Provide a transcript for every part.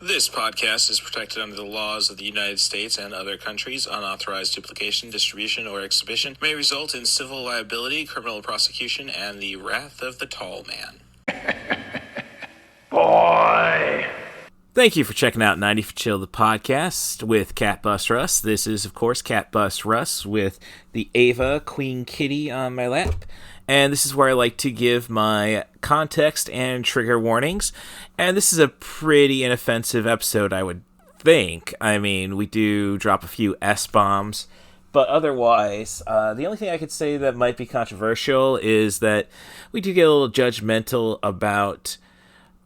This podcast is protected under the laws of the United States and other countries. Unauthorized duplication, distribution, or exhibition may result in civil liability, criminal prosecution, and the wrath of the tall man. Boy! Thank you for checking out 90 for Chill, the podcast with Cat Bus Russ. This is, of course, Cat Bus Russ with the Ava Queen Kitty on my lap. And this is where I like to give my context and trigger warnings. And this is a pretty inoffensive episode, I would think. I mean, we do drop a few S-bombs. But otherwise, the only thing I could say that might be controversial is that we do get a little judgmental about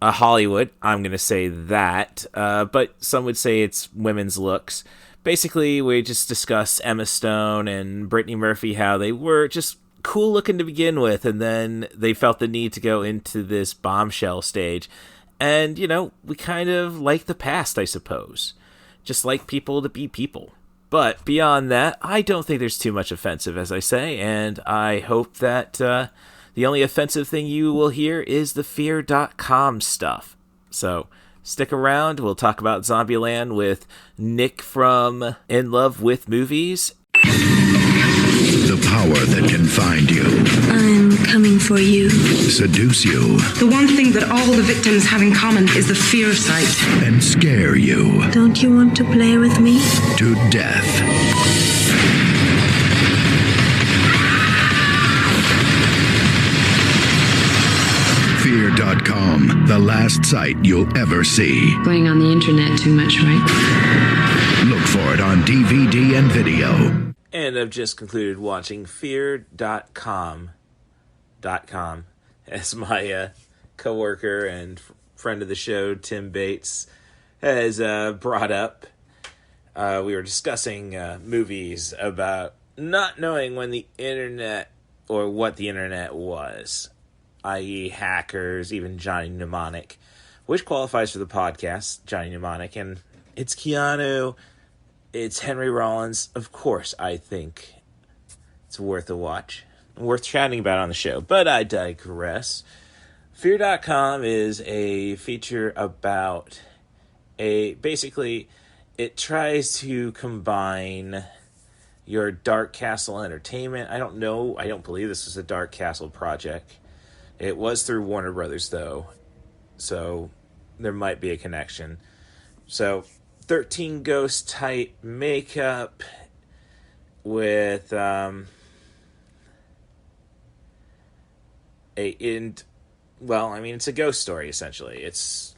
Hollywood. I'm going to say that. But some would say it's women's looks. Basically, we just discuss Emma Stone and Brittany Murphy, how they were just cool looking to begin with, and then they felt the need to go into this bombshell stage. And, you know, we kind of like the past, I suppose. Just like people to be people. But beyond that, I don't think there's too much offensive, as I say, and I hope that the only offensive thing you will hear is the fear.com stuff. So stick around. We'll talk about Zombieland with Nick from In Love with Movies. The power that can find you. I'm coming for you. Seduce you. The one thing that all the victims have in common is the fear sight. And scare you. Don't you want to play with me? To death. Fear.com, the last site you'll ever see. Going on the internet too much, right? Look for it on DVD and video. And I've just concluded watching Fear.com as my coworker and friend of the show, Tim Bates, has brought up. We were discussing movies about not knowing when the internet or what the internet was, i.e. hackers, even Johnny Mnemonic, which qualifies for the podcast, Johnny Mnemonic, and it's Keanu. It's Henry Rollins. Of course, I think it's worth a watch. Worth chatting about on the show. But I digress. Fear.com is a feature about basically, it tries to combine your Dark Castle entertainment. I don't believe this was a Dark Castle project. It was through Warner Brothers, though. So there might be a connection. So 13 Ghost type makeup with it's a ghost story essentially. It's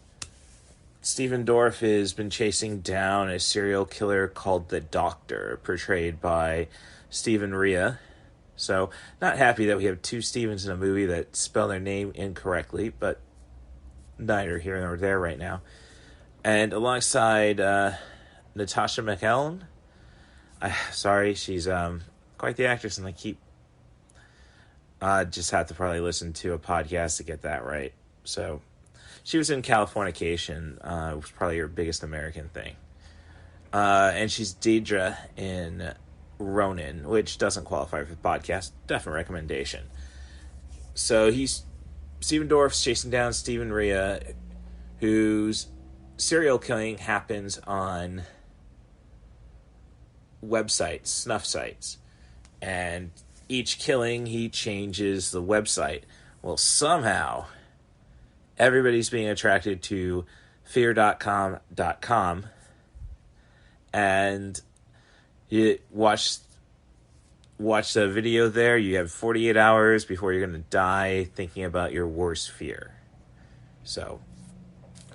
Stephen Dorff has been chasing down a serial killer called the Doctor, portrayed by Stephen Rea. So not happy that we have two Stevens in a movie that spell their name incorrectly, but neither here nor there right now. And alongside Natasha McElhone, she's quite the actress, and I keep just have to probably listen to a podcast to get that right. So she was in Californication, was probably her biggest American thing. And she's Deidre in Ronin, which doesn't qualify for the podcast. Definite recommendation. So Stephen Dorff's chasing down Stephen Rea, whose serial killing happens on websites, snuff sites. And each killing, he changes the website. Well, somehow, everybody's being attracted to fear.com. And you watch the video there. You have 48 hours before you're going to die thinking about your worst fear. So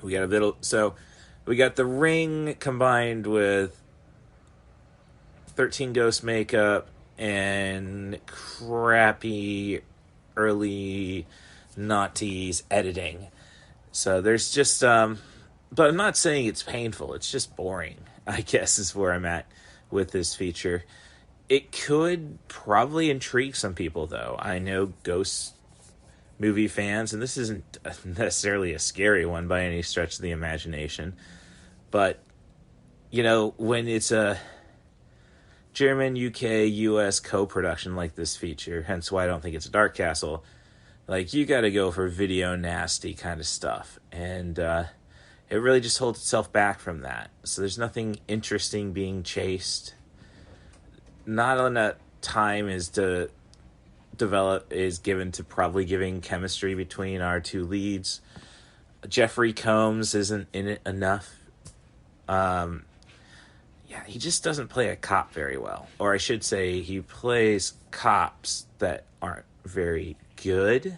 we got the Ring combined with 13 Ghost makeup and crappy early noughties editing. So there's just but I'm not saying it's painful. It's just boring, I guess, is where I'm at with this feature. It could probably intrigue some people, though. I know ghost movie fans, and this isn't necessarily a scary one by any stretch of the imagination, but, you know, when it's a German, UK, US co-production like this feature, hence why I don't think it's a Dark Castle, like, you gotta go for video nasty kind of stuff, and it really just holds itself back from that. So there's nothing interesting being chased. Not enough time is given to probably giving chemistry between our two leads. Jeffrey Combs isn't in it enough. He just doesn't play a cop very well. Or I should say, he plays cops that aren't very good.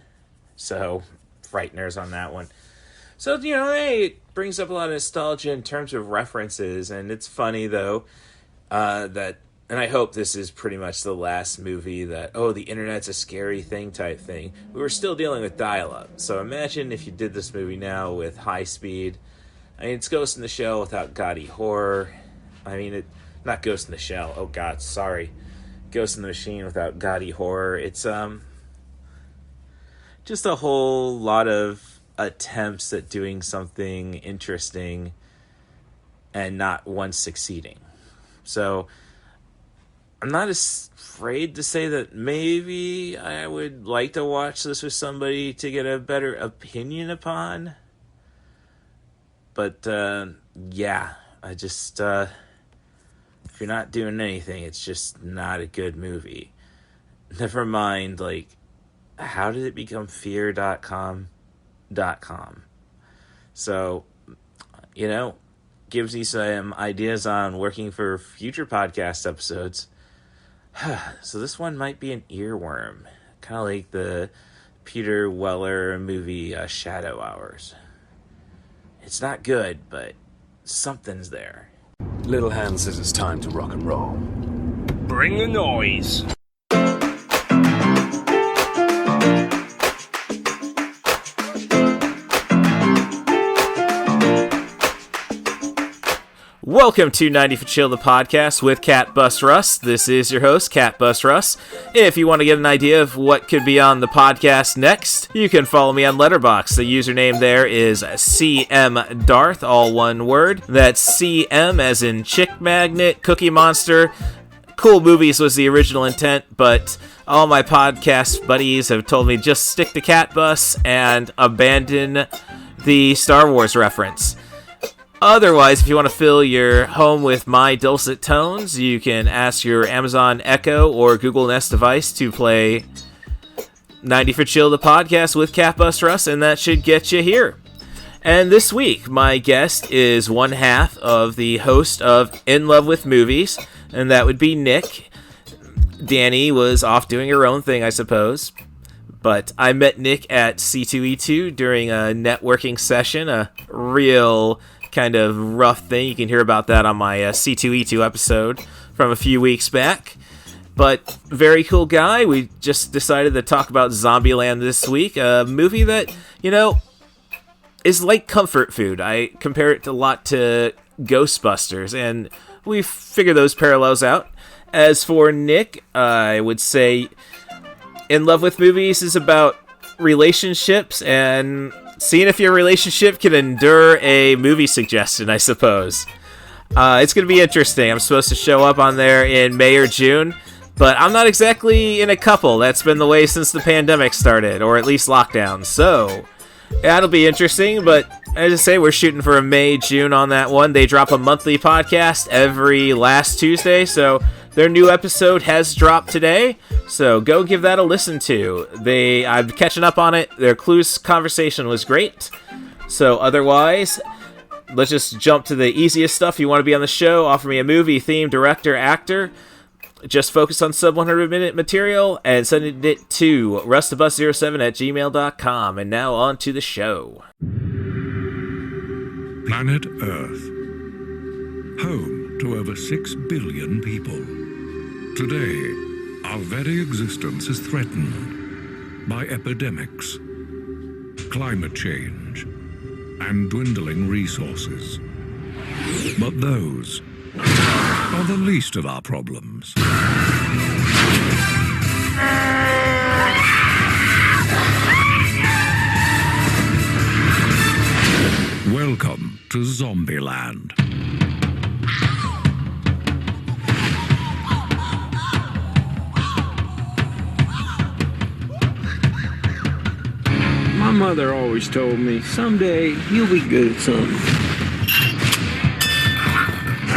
So, frighteners on that one. So, it brings up a lot of nostalgia in terms of references. And it's funny, though, and I hope this is pretty much the last movie that, the internet's a scary thing type thing. We were still dealing with dial-up. So imagine if you did this movie now with high speed. I mean, it's Ghost in the Shell without gaudy horror. I mean, not Ghost in the Shell. Oh, God, sorry. Ghost in the Machine without gaudy horror. It's just a whole lot of attempts at doing something interesting and not once succeeding. So I'm not afraid to say that maybe I would like to watch this with somebody to get a better opinion upon. But, I just, if you're not doing anything, it's just not a good movie. Never mind, how did it become fear.com.com? So, gives you some ideas on working for future podcast episodes. So this one might be an earworm. Kind of like the Peter Weller movie Shadow Hours. It's not good, but something's there. Little Hand says it's time to rock and roll. Bring the noise. Welcome to 90 for Chill, the podcast with Cat Bus Russ. This is your host, Cat Bus Russ. If you want to get an idea of what could be on the podcast next, you can follow me on Letterboxd. The username there is CM Darth, all one word. That's CM as in Chick Magnet, Cookie Monster. Cool Movies was the original intent, but all my podcast buddies have told me just stick to Cat Bus and abandon the Star Wars reference. Otherwise, if you want to fill your home with my dulcet tones, you can ask your Amazon Echo or Google Nest device to play 90 for Chill, the podcast with Cat Bus Russ, and that should get you here. And this week, my guest is one half of the host of In Love with Movies, and that would be Nick. Danny was off doing her own thing, I suppose. But I met Nick at C2E2 during a networking session, a real kind of rough thing. You can hear about that on my C2E2 episode from a few weeks back. But very cool guy. We just decided to talk about Zombieland this week, a movie that, is like comfort food. I compare it a lot to Ghostbusters, and we figure those parallels out. As for Nick, I would say In Love with Movies is about relationships and seeing if your relationship can endure a movie suggestion, I suppose. It's going to be interesting. I'm supposed to show up on there in May or June, but I'm not exactly in a couple. That's been the way since the pandemic started, or at least lockdown. So that'll be interesting, but as I say, we're shooting for a May, June on that one. They drop a monthly podcast every last Tuesday, so their new episode has dropped today, so go give that a listen to. I'm catching up on it. Their Clues conversation was great. So otherwise, let's just jump to the easiest stuff. You want to be on the show, offer me a movie, theme, director, actor. Just focus on sub 100-minute material and send it to rustabus07@gmail.com. And now on to the show. Planet Earth, home to over 6 billion people. Today, our very existence is threatened by epidemics, climate change, and dwindling resources. But those are the least of our problems. Welcome to Zombieland. My mother always told me, someday you'll be good at something.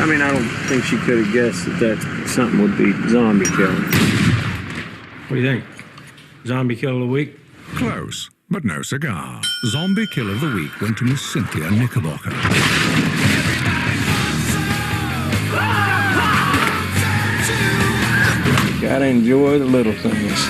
I mean, I don't think she could have guessed that something would be zombie killing. What do you think? Zombie kill of the week? Close, but no cigar. Zombie Kill of the Week went to Miss Cynthia Knickerbocker. Gotta enjoy the little things.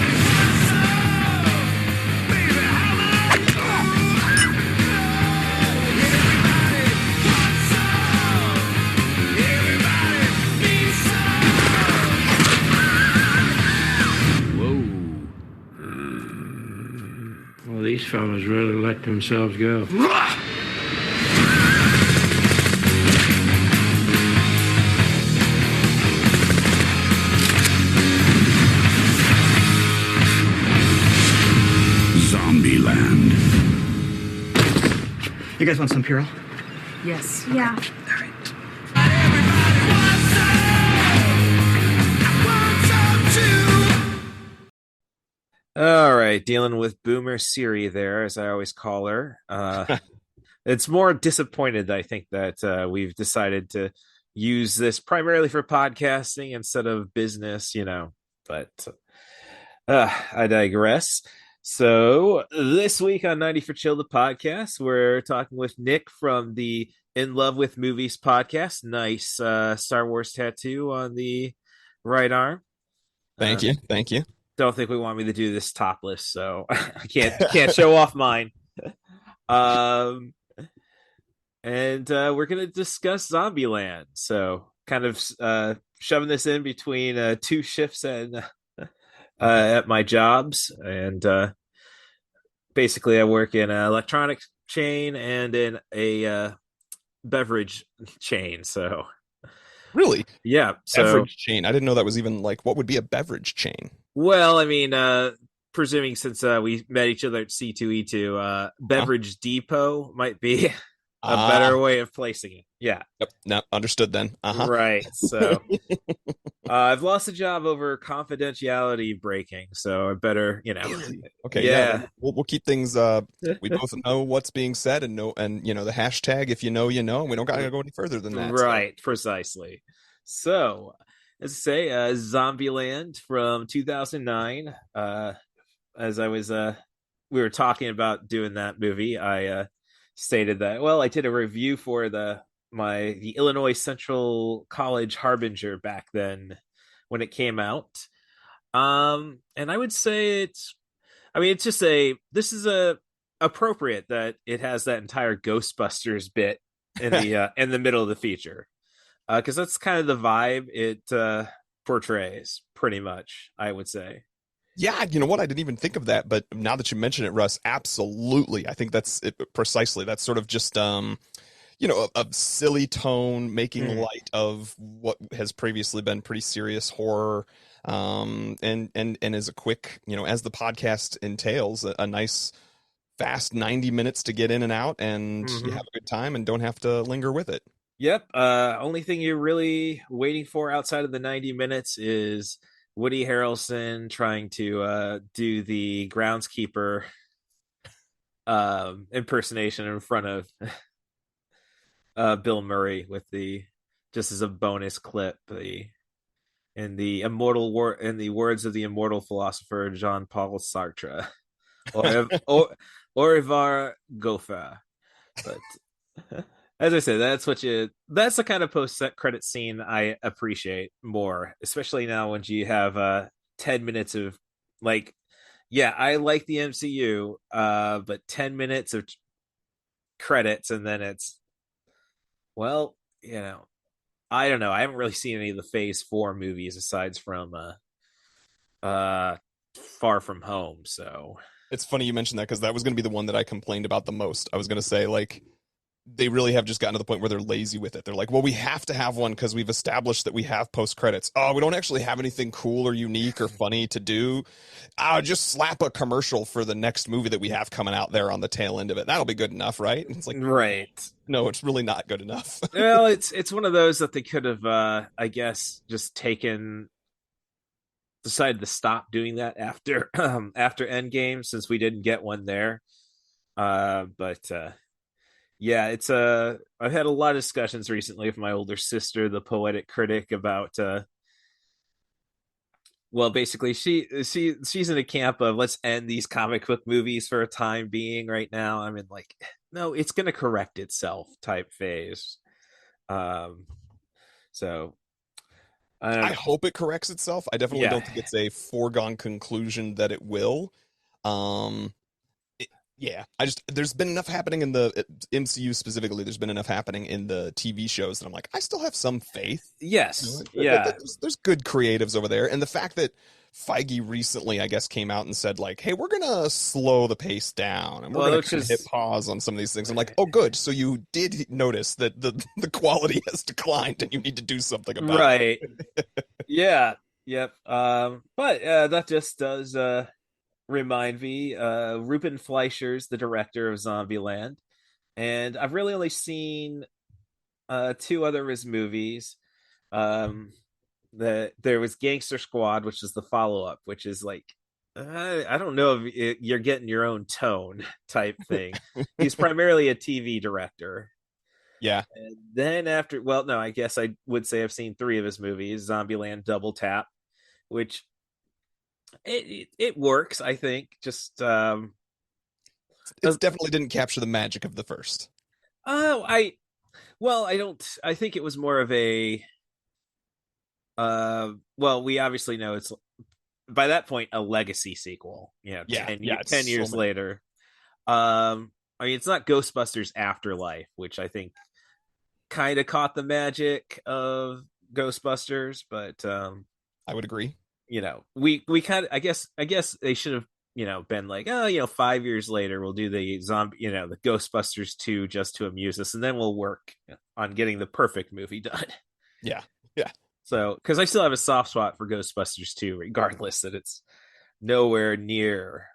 Well, these fellas really let themselves go. Zombieland. You guys want some Purell? Yes. Yeah. All right, dealing with Boomer Siri there, as I always call her. It's more disappointed, I think, that we've decided to use this primarily for podcasting instead of business, but I digress. So this week on 90 for Chill, the podcast, we're talking with Nick from the In Love with Movies podcast. Nice Star Wars tattoo on the right arm. Thank you. Don't think we want me to do this topless, so I can't show off mine. And we're gonna discuss Zombieland. So kind of shoving this in between two shifts at my jobs, and basically I work in an electronics chain and in a beverage chain. So really, yeah, beverage chain. I didn't know that was even like what would be a beverage chain. Well, I mean, presuming since we met each other at C2E2, Beverage Depot might be a better way of placing it. Yeah. Yep. No, understood then. Right. So I've lost a job over confidentiality breaking, so I better, Okay. Yeah. We'll keep things. We both know what's being said and the hashtag. If you know, you know. We don't got to go any further than that. Right. So. Precisely. So. As I say, Zombieland from 2009. As I was, we were talking about doing that movie. I stated that. Well, I did a review for the Illinois Central College Harbinger back then when it came out. And I would say this is appropriate that it has that entire Ghostbusters bit in the middle of the feature. Because that's kind of the vibe it portrays, pretty much, I would say. Yeah, you know what? I didn't even think of that, but now that you mention it, Russ, absolutely. I think that's it precisely. That's sort of just, a silly tone, making light of what has previously been pretty serious horror, and as a quick, as the podcast entails, a nice, fast 90 minutes to get in and out, and you have a good time and don't have to linger with it. Yep. Only thing you're really waiting for outside of the 90 minutes is Woody Harrelson trying to do the groundskeeper impersonation in front of Bill Murray with just as a bonus clip, in the words of the immortal philosopher Jean-Paul Sartre, or Ivar Goffa. But as I said, that's the kind of post-credit scene I appreciate more, especially now when you have 10 minutes of I like the MCU, but 10 minutes of credits and then it's, well, I don't know. I haven't really seen any of the Phase 4 movies aside from Far From Home, so it's funny you mentioned that because that was going to be the one that I complained about the most. I was going to say, they really have just gotten to the point where they're lazy with it. They're like, well, we have to have one because we've established that we have post credits. Oh, we don't actually have anything cool or unique or funny to do. Just slap a commercial for the next movie that we have coming out there on the tail end of it. That'll be good enough, right? It's like, right. No, it's really not good enough. Well, it's one of those that they could have, I guess, just decided to stop doing that after Endgame, since we didn't get one there. But Yeah, it's I've had a lot of discussions recently with my older sister, the poetic critic, about well, basically she's in a camp of let's end these comic book movies for a time being right now. I'm in like, no, it's gonna correct itself type phase. Um so I don't I know. hope it corrects itself. I definitely Yeah. don't think it's a foregone conclusion that it will. Um, yeah, there's been enough happening in the MCU specifically. There's been enough happening in the TV shows that I'm like, I still have some faith. Yes. Yeah. There's good creatives over there, and the fact that Feige recently, I guess, came out and said like, "Hey, we're gonna slow the pace down, and we're Well, gonna which kind of hit is pause on some of these things." I'm like, "Oh, good. So you did notice that the quality has declined, and you need to do something about right. Yeah. Yep. But that just does remind me. Ruben Fleischer's the director of Zombieland, and I've really only seen two other of his movies. Um, there was Gangster Squad, which is the follow up, which is like I don't know if you're getting your own tone type thing. He's it." primarily a TV director. Yeah, And then after, well, no, I guess I would say I've seen three of his movies: Zombieland, Double Tap, which it works, I think. Just it definitely didn't capture the magic of the first. oh, I don't. I think it was more of a well, we obviously know it's by that point a legacy sequel, you know, Yeah, 10, yeah, it's 10 so years many. later. I mean, it's not Ghostbusters Afterlife, which I think kind of caught the magic of Ghostbusters, but I would agree. you know, we kind of I guess they should have, you know, been like, oh, you know, 5 years later we'll do the zombie, you know, the Ghostbusters 2 just to amuse us, and then we'll work on getting the perfect movie done. Yeah, yeah. So, because I still have a soft spot for Ghostbusters 2, regardless that it's nowhere near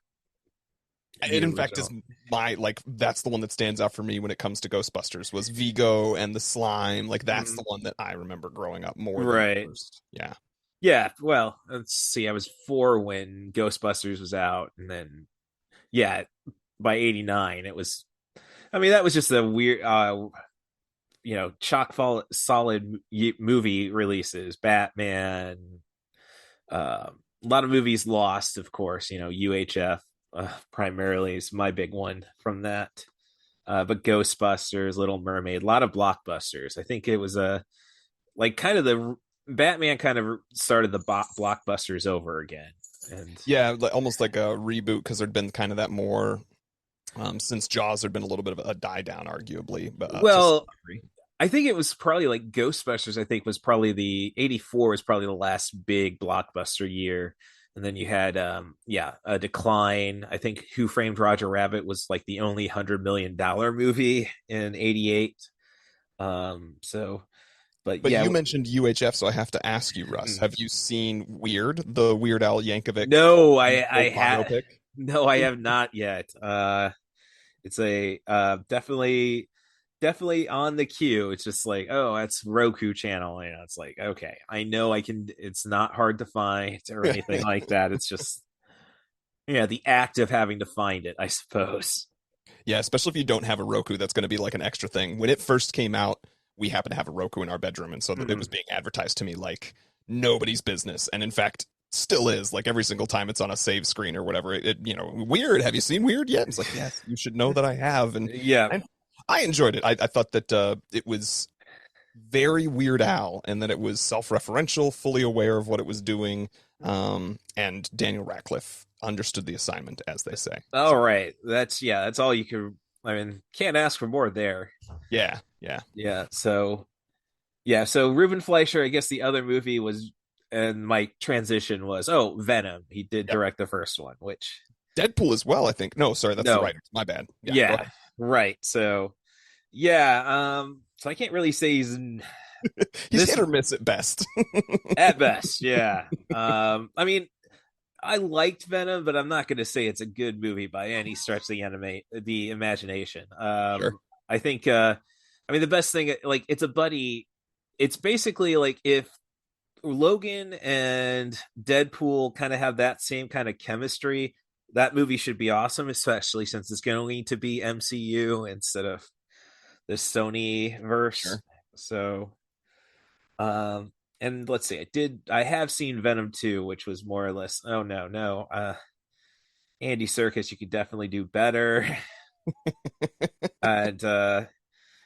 It the in fact is original. my like that's the one that stands out for me when it comes to Ghostbusters was Vigo and the slime. Like that's the one that I remember growing up more than the Right. first. Yeah. Yeah. Well, let's see. I was 4 when Ghostbusters was out, and then yeah, by '89 it was. I mean, that was just a weird, you know, chock full solid movie releases. Batman, a lot of movies lost, of course. You know, UHF primarily is my big one from that. But Ghostbusters, Little Mermaid, a lot of blockbusters. I think it was a like kind of the Batman kind of started the blockbusters over again. And Yeah, like, almost like a reboot because there'd been kind of that more since Jaws there'd been a little bit of a die down arguably, but to some well, degree. I think it was probably like Ghostbusters. I think was probably the '84 was probably the last big blockbuster year, and then you had yeah, a decline. I think Who Framed Roger Rabbit was like the only $100 million movie in '88. So, but But yeah, you mentioned UHF, so I have to ask you, Russ, have you seen Weird, the Weird Al Yankovic no, I quote-unquote had biopic? no, I have not yet. It's a definitely on the queue. It's just like, oh, that's Roku channel. You know, it's like, okay, I know I can. It's not hard to find or anything like that. It's just, yeah, the act of having to find it, I suppose. Yeah, especially if you don't have a Roku, that's going to be like an extra thing. When it first came out, we happened to have a Roku in our bedroom, and so it was being advertised to me like nobody's business. And in fact, still is. Like every single time it's on a save screen or whatever, you know, Weird. Have you seen Weird yet? It's like, yes, you should know that I have. And Yeah. I enjoyed it. I thought that it was very Weird Al, and that it was self-referential, fully aware of what it was doing. And Daniel Radcliffe understood the assignment, as they say. All right. That's yeah. That's all you can. I mean, can't ask for more there. Yeah, yeah. Yeah. So yeah. So Ruben Fleischer. I guess the other movie was, and my transition was, oh, Venom. He did Yep. direct the first one, which Deadpool as well, I think. No, sorry, that's the no. writer. My bad. Yeah, go Yeah. ahead. Right. So yeah. So I can't really say he's He's this hit or miss at best. at best. Yeah. I mean, I liked Venom, but I'm not going to say it's a good movie by any stretch of the imagination. Sure. I think, I mean, the best thing, like, it's a buddy. It's basically like if Logan and Deadpool kind of have that same kind of chemistry, that movie should be awesome, especially since it's going to be MCU instead of the Sony verse. Sure. So, and let's see, I have seen Venom 2, which was more or less, oh no, Andy Serkis, you could definitely do better. and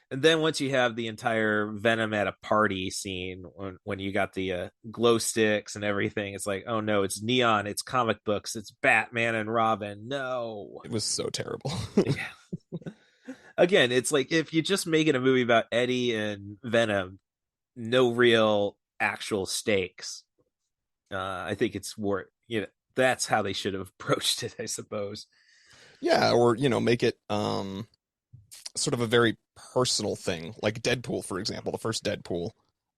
and then once you have the entire Venom at a party scene, when you got the glow sticks and everything, it's like, oh no, it's neon, it's comic books, it's Batman and Robin. No, it was so terrible. Yeah. Again, it's like if you just making a movie about Eddie and Venom, no real actual stakes. I think it's more, that's how they should have approached it, I suppose. Yeah, or make it sort of a very personal thing, like Deadpool, for example. The first Deadpool,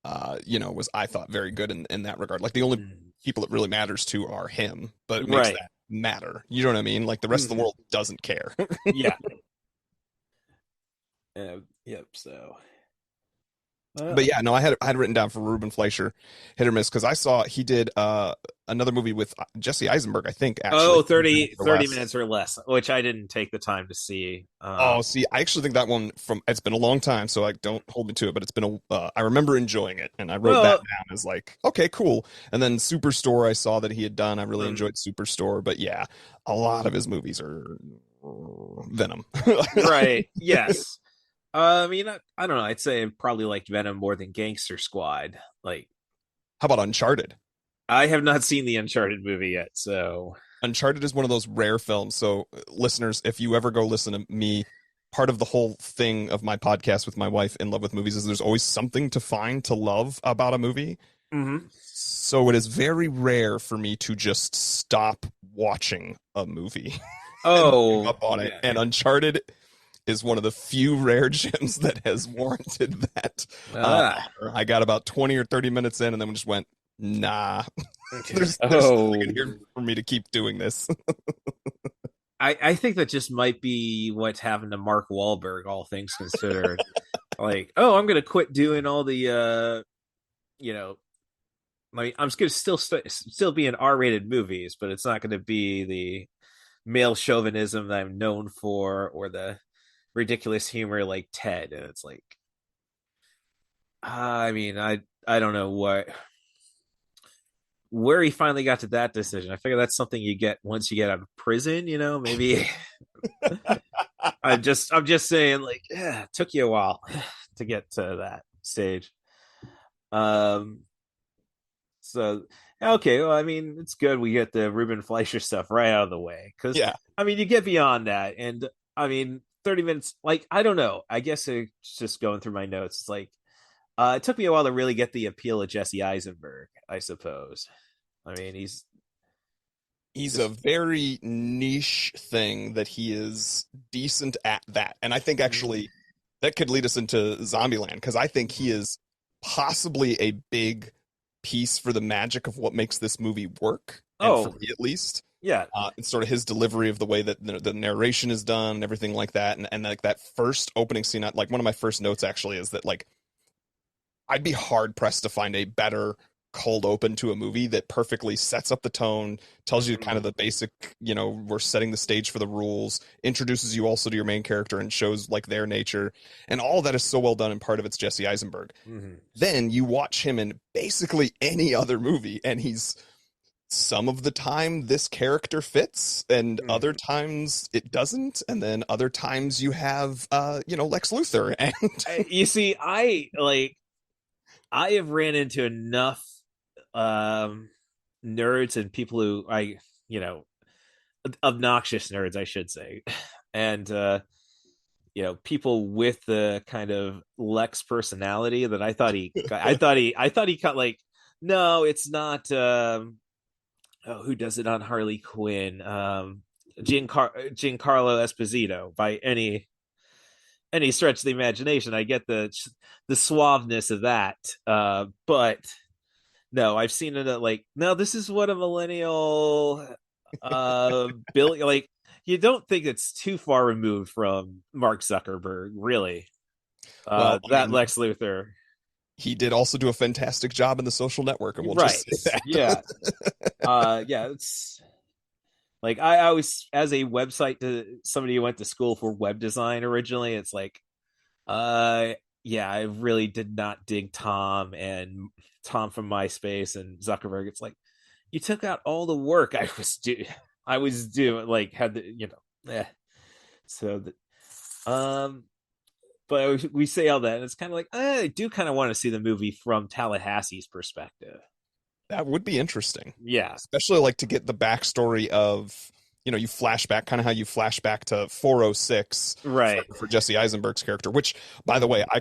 was, I thought, very good in that regard. Like the only people it really matters to are him, but it makes that matter. You know what I mean? Like the rest of the world doesn't care. Yeah. Yep. So. But yeah, no, I had written down for Ruben Fleischer, hit or miss, because I saw he did another movie with Jesse Eisenberg, I think. Actually, 30 minutes or less, which I didn't take the time to see. See, I actually think that one it's been a long time, so like don't hold me to it, but it's been I remember enjoying it, and I wrote that down as like, okay, cool. And then Superstore, I saw that he had done. I really enjoyed Superstore, but yeah, a lot of his movies are Venom. Right? Yes. I mean, I don't know. I'd say I probably liked Venom more than Gangster Squad. Like, how about Uncharted? I have not seen the Uncharted movie yet, so Uncharted is one of those rare films. So, listeners, if you ever go listen to me, part of the whole thing of my podcast with my wife, In Love with Movies, is there's always something to find to love about a movie. Mm-hmm. So it is very rare for me to just stop watching a movie. Oh, up on it. And Uncharted is one of the few rare gems that has warranted that. I got about 20 or 30 minutes in and then we just went, nah. there's nothing here for me to keep doing this. I think that just might be what's happened to Mark Wahlberg, all things considered. Like, I'm going to quit doing all the, like, I'm going to still be in R-rated movies, but it's not going to be the male chauvinism that I'm known for or the ridiculous humor like Ted. And it's like, I mean, I don't know where he finally got to that decision. I figure that's something you get once you get out of prison, maybe. I'm just saying, like, yeah, it took you a while to get to that stage. So okay, well, I mean, it's good we get the Ruben Fleischer stuff right out of the way, because I mean, you get beyond that, and I mean, 30 minutes, like, I don't know, I guess it's just going through my notes. It's like, it took me a while to really get the appeal of Jesse Eisenberg, I suppose. I mean, he's a very niche thing that he is decent at that. And I think actually that could lead us into Zombieland, because I think he is possibly a big piece for the magic of what makes this movie work. And for me, at least. Yeah. It's sort of his delivery of the way that the narration is done and everything like that. And like that first opening scene, like one of my first notes actually is that, like, I'd be hard pressed to find a better cold open to a movie that perfectly sets up the tone, tells you kind of the basic, we're setting the stage for the rules, introduces you also to your main character and shows like their nature. And all that is so well done, and part of it's Jesse Eisenberg. Mm-hmm. Then you watch him in basically any other movie and he's, some of the time this character fits and other times it doesn't. And then other times you have, Lex Luthor. And you see, I have ran into enough nerds and people who obnoxious nerds, I should say, and people with the kind of Lex personality that I thought he cut, like, no, it's not. Who does it on Harley Quinn? Giancarlo Esposito, by any stretch of the imagination. I get the suaveness of that, but no, I've seen it at, like, no, this is what a millennial Billy, like, you don't think it's too far removed from Mark Zuckerberg, really. Lex Luthor. He did also do a fantastic job in The Social Network, and we'll just say that. Yeah, it's like, I always, as a website to somebody who went to school for web design originally, it's like, Uh, yeah, I really did not dig Tom and Tom from MySpace and Zuckerberg. It's like you took out all the work I was doing, like had the So, um, but we say all that, and it's kind of like I do kind of want to see the movie from Tallahassee's perspective. That would be interesting. Yeah, Especially like to get the backstory of, you flashback, kind of how you flashback to 406 right. for Jesse Eisenberg's character, which, by the way, I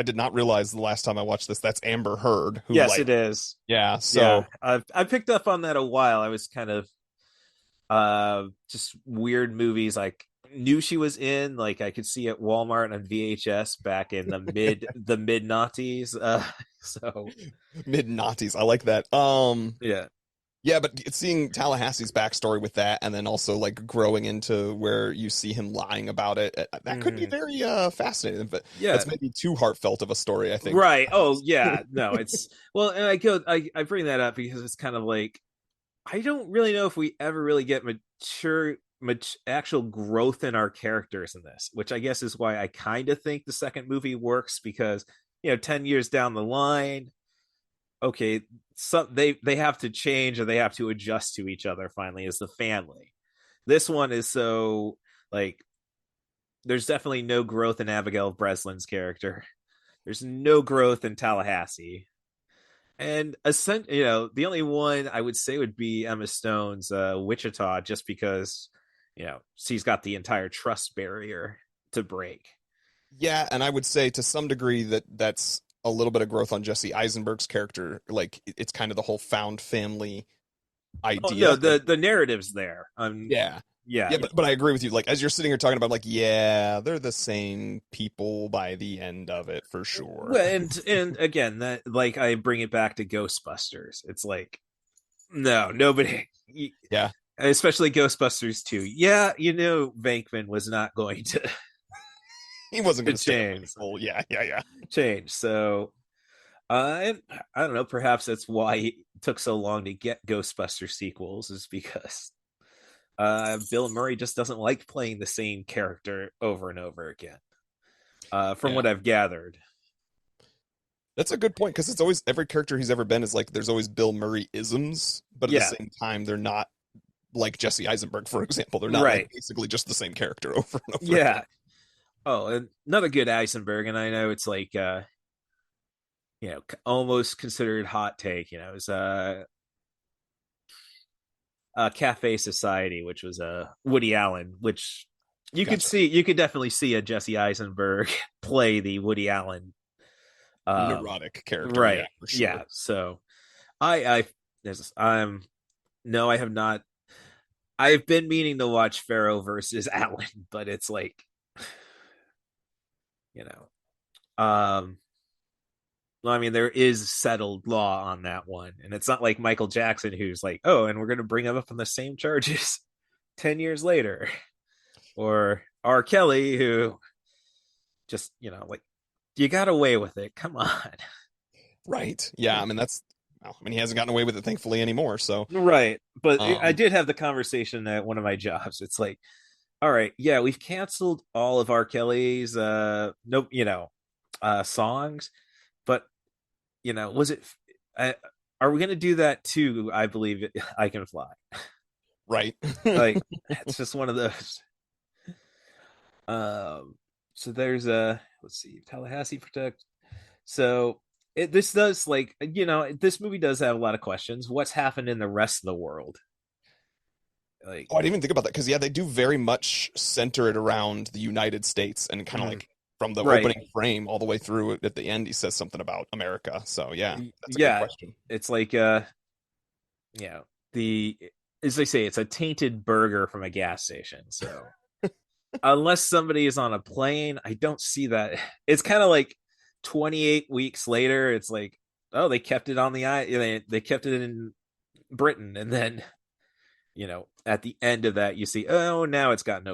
did not realize the last time I watched this, that's Amber Heard. Who, Yes, it is. Yeah, so. Yeah, I picked up on that a while. I was kind of just weird movies like knew she was in, like I could see at Walmart on VHS back in the mid noughties. So Mid noughties, I like that. Yeah. Yeah, but seeing Tallahassee's backstory with that, and then also like growing into where you see him lying about it, that could be very fascinating. But yeah, that's maybe too heartfelt of a story, I think. Right. Oh yeah. No, it's well, and I bring that up because it's kind of like I don't really know if we ever really get much actual growth in our characters in this, which I guess is why I kind of think the second movie works because 10 years down the line, okay, they have to change or they have to adjust to each other finally as the family. This one is so like there's definitely no growth in Abigail Breslin's character. There's no growth in Tallahassee. And the only one I would say would be Emma Stone's Wichita, just because she's got the entire trust barrier to break. Yeah, and I would say to some degree that's a little bit of growth on Jesse Eisenberg's character. Like it's kind of the whole found family idea. Oh, no, the narrative's there. Yeah. Yeah, but I agree with you. Like as you're sitting here talking about, like, yeah, they're the same people by the end of it for sure. Well, and again, that like I bring it back to Ghostbusters. It's like no, nobody. Yeah, especially Ghostbusters 2. Yeah, Venkman was not going to. He wasn't going to change. Yeah. Change. So, and I don't know. Perhaps that's why it took so long to get Ghostbuster sequels, is because Bill Murray just doesn't like playing the same character over and over again. From what I've gathered. That's a good point, because it's always every character he's ever been is like there's always Bill Murray isms, but at the same time they're not like Jesse Eisenberg, for example. They're not like basically just the same character over and over. Yeah. Again. Oh, and another good Eisenberg, and I know it's like almost considered hot take. It was Cafe Society, which was Woody Allen, which you could definitely see a Jesse Eisenberg play the Woody Allen neurotic character, right? Yeah, for sure. Yeah. So I have not. I've been meaning to watch Pharaoh versus Allen, but it's like, well, I mean, there is settled law on that one, and it's not like Michael Jackson, who's like, oh, and we're going to bring him up on the same charges 10 years later, or R. Kelly, who just, like, you got away with it. Come on. Right. Yeah. I mean, he hasn't gotten away with it, thankfully, anymore. So right. But I did have the conversation at one of my jobs. It's like, all right, yeah, we've canceled all of R. Kelly's songs, but was it? Are we going to do that too? I Believe I Can Fly. Right. Like it's just one of those. So there's let's see, Tallahassee Protect. So this does this movie does have a lot of questions. What's happened in the rest of the world? Like, I didn't even think about that, because they do very much center it around the United States, and kind of like from the opening frame all the way through at the end, he says something about America. So yeah, that's a good question. It's like as they say, it's a tainted burger from a gas station. So unless somebody is on a plane, I don't see that. It's kind of like 28 weeks later, it's like, oh, they kept it on the they kept it in Britain, and then at the end of that you see, oh, now it's gotten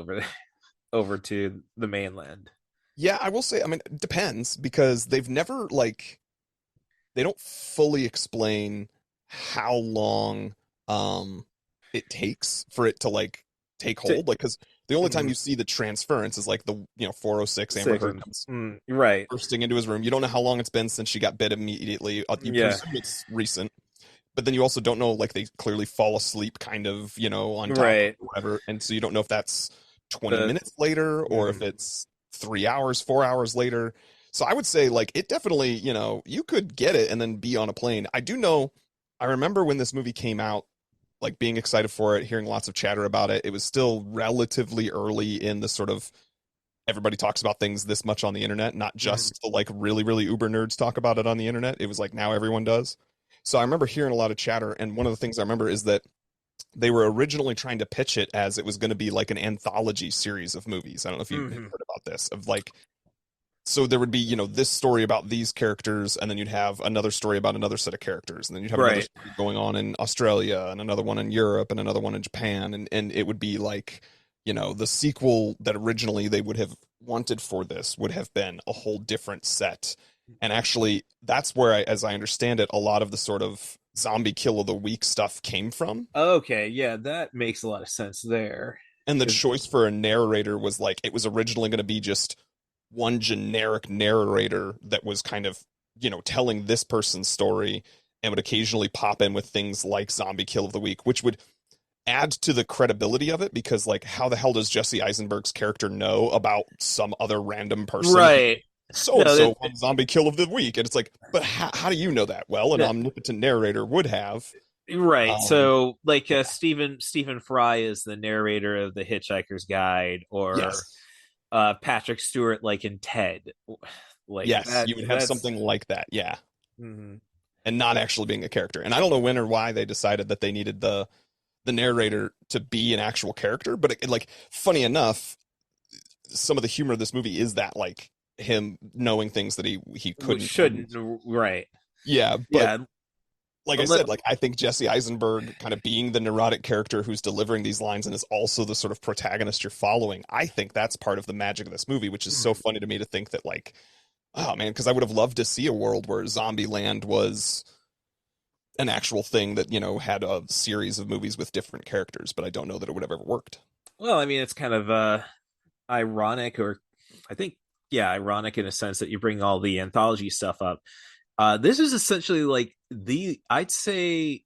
over to the mainland. Yeah, I will say, I mean, it depends, because they've never they don't fully explain how long it takes for it to take hold, because The only time you see the transference is like the 406 Amber Heard comes right bursting into his room. You don't know how long it's been since she got bit immediately. You presume it's recent, but then you also don't know, like, they clearly fall asleep kind of, on top right or whatever, and so you don't know if that's 20 minutes later or if it's 3 hours, 4 hours later. So I would say, like, it definitely, you could get it and then be on a plane. I remember when this movie came out, like, being excited for it, hearing lots of chatter about it. It was still relatively early in the sort of, everybody talks about things this much on the internet, not just the, like, really, really uber nerds talk about it on the internet. It was like, now everyone does. So I remember hearing a lot of chatter, and one of the things I remember is that they were originally trying to pitch it as it was going to be like an anthology series of movies. I don't know if you've heard about this, of like, so there would be, this story about these characters, and then you'd have another story about another set of characters, and then you'd have another story going on in Australia, and another one in Europe, and another one in Japan, and it would be like, the sequel that originally they would have wanted for this would have been a whole different set. And actually, that's where, as I understand it, a lot of the sort of zombie kill of the week stuff came from. Okay, yeah, that makes a lot of sense there. And the choice for a narrator was like, it was originally going to be just one generic narrator that was kind of, telling this person's story, and would occasionally pop in with things like zombie kill of the week, which would add to the credibility of it, because, like, how the hell does Jesse Eisenberg's character know about some other random person? Right. So won zombie kill of the week. And it's like, but how do you know that? Well, an omnipotent narrator would have. Right. So, like, Stephen Fry is the narrator of The Hitchhiker's Guide, or Patrick Stewart, like in Ted. Like, yes, you would have something like that. Yeah. And not actually being a character. And I don't know when or why they decided that they needed the narrator to be an actual character, but like, funny enough, some of the humor of this movie is that, like, him knowing things that he shouldn't. Right. Yeah, but like I said, like, I think Jesse Eisenberg kind of being the neurotic character who's delivering these lines and is also the sort of protagonist you're following, I think that's part of the magic of this movie, which is so funny to me to think that, like, oh man, because I would have loved to see a world where Zombieland was an actual thing that, had a series of movies with different characters, but I don't know that it would have ever worked. Well, I mean, it's kind of ironic, or I think, ironic in a sense that you bring all the anthology stuff up. This is essentially like I'd say,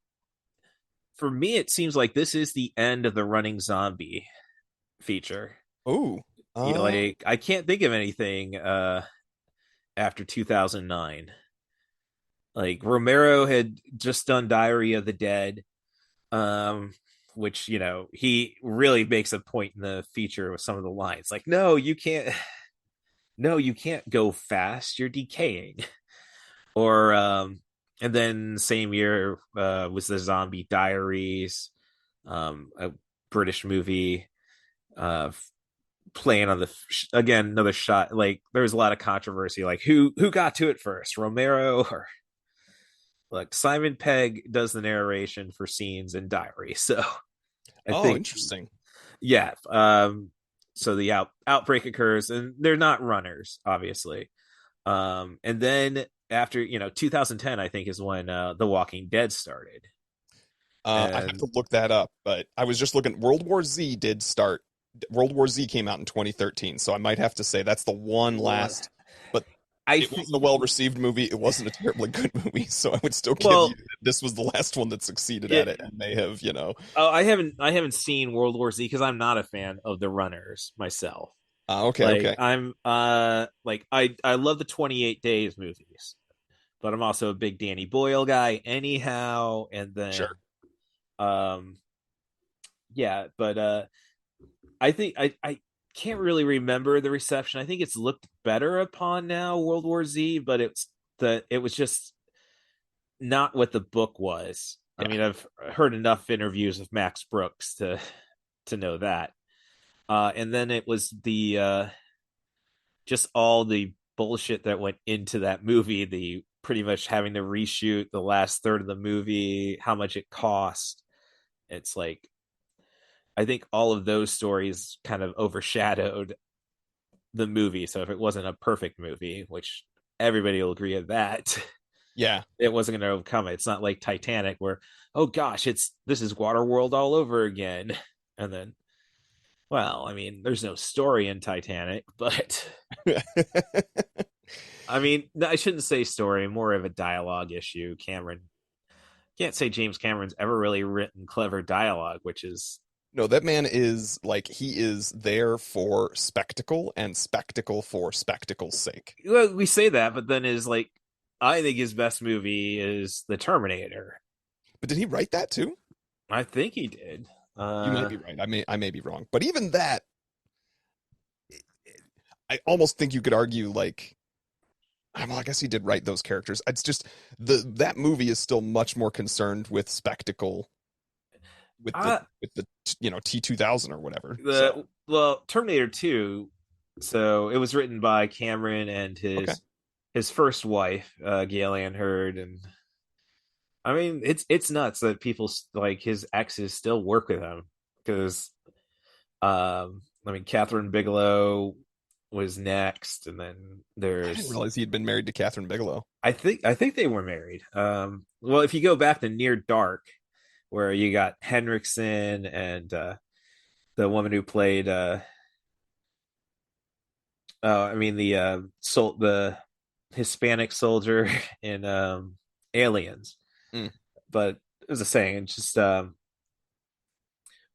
for me, it seems like this is the end of the running zombie feature. Oh, like, I can't think of anything after 2009. Like, Romero had just done Diary of the Dead, which, he really makes a point in the feature with some of the lines. Like, no, you can't go fast. You're decaying. Or, and then same year was the Zombie Diaries, a British movie, playing on again, another shot. Like, there was a lot of controversy, like who got to it first, Romero or, like, Simon Pegg does the narration for scenes in Diary. So I think, interesting. Yeah. So the outbreak occurs, and they're not runners, obviously. And then after, 2010, I think, is when The Walking Dead started. I have to look that up, but I was just looking. World War Z did start. World War Z came out in 2013, so I might have to say that's the one last. But it wasn't a well-received movie. It wasn't a terribly good movie, so I would still give you this was the last one that succeeded at it, and may have, Oh, I haven't seen World War Z because I'm not a fan of the runners myself. Okay. I'm like, I love the 28 Days movies, but I'm also a big Danny Boyle guy anyhow. And then, but I think I can't really remember the reception. I think it's looked better upon now, World War Z, but it was just not what the book was. I mean, I've heard enough interviews of Max Brooks to know that. And then it was the just all the bullshit that went into that movie, the pretty much having to reshoot the last third of the movie, how much it cost. It's like, I think all of those stories kind of overshadowed the movie. So if it wasn't a perfect movie, which everybody will agree on that, it wasn't going to overcome it. It's not like Titanic where, oh gosh, this is Waterworld all over again. And then Well, I mean, there's no story in Titanic, but I mean, no, I shouldn't say story, more of a dialogue issue. Cameron can't say James Cameron's ever really written clever dialogue, which is No, that man is like he is there for spectacle and spectacle for spectacle's sake. well, we say that, but then is like I think his best movie is The Terminator. But did he write that too? I think he did. You might be right. I may be wrong. But even that, I almost think you could argue like, well, I guess he did write those characters. It's just that movie is still much more concerned with spectacle, with the T-2000 or whatever. Well, Terminator 2. So it was written by Cameron and his first wife, Gail Ann Hurd, and I mean it's nuts that people like his exes still work with him because I mean Catherine Bigelow was next, and then I there's didn't realize he had been married to Catherine Bigelow. I think they were married. Well, if you go back to Near Dark, where you got Henriksen and the woman who played I mean the Hispanic soldier in Aliens. Mm. But as I was saying, it's just what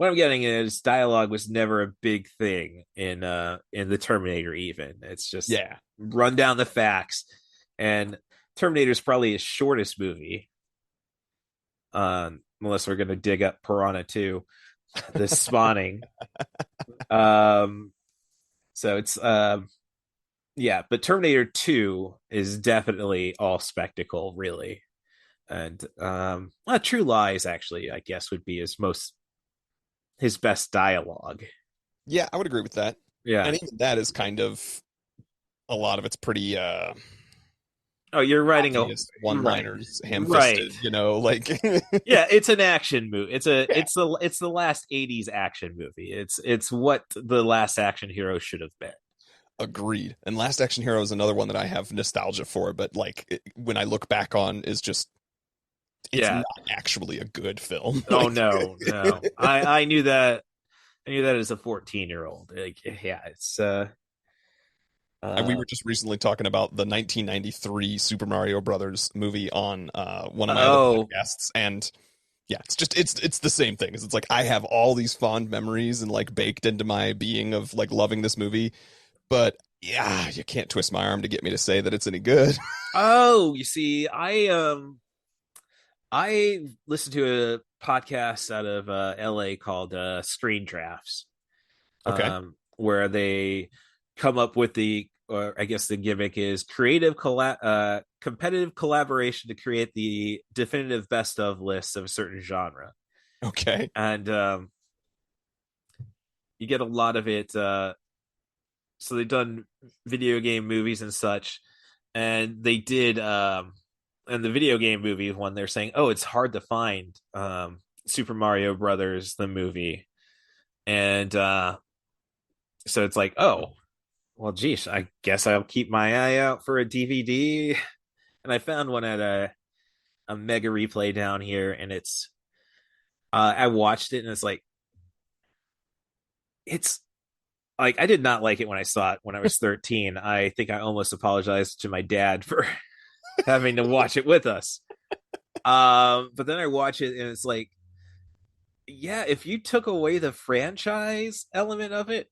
I'm getting is dialogue was never a big thing in the Terminator. Even it's just run down the facts, and Terminator is probably his shortest movie, unless we're gonna dig up Piranha 2, the spawning. So it's yeah, but Terminator 2 is definitely all spectacle, really. And True Lies actually, I guess, would be his best dialogue. Yeah, I would agree with that. Yeah. And even that is kind of a lot of it's pretty oh, you're writing one-liners, ham-fisted, like yeah, it's an action movie. It's the last 80s action movie. It's what the last action hero should have been. Agreed. And Last Action Hero is another one that I have nostalgia for, but like when I look back on is just not actually a good film. Oh no. I knew that as a 14-year-old. Like, yeah, it's and we were just recently talking about the 1993 Super Mario Brothers movie on one of my other podcasts, and yeah, it's the same thing. It's like I have all these fond memories and like baked into my being of like loving this movie, but yeah, you can't twist my arm to get me to say that it's any good. Oh, you see, I listened to a podcast out of LA called Screen Drafts. Okay. Where they come up with or I guess the gimmick is competitive collaboration to create the definitive best of list of a certain genre. Okay. And you get a lot of it. So they've done video game movies and such, and they did and the video game movie one, they're saying, oh, it's hard to find Super Mario Brothers the movie, and so it's like, oh, well, geez, I guess I'll keep my eye out for a DVD. And I found one at a Mega Replay down here, and it's I watched it, and it's like I did not like it when I saw it when I was 13. I think I almost apologized to my dad for having to watch it with us. But then I watch it, and it's like, yeah, if you took away the franchise element of it,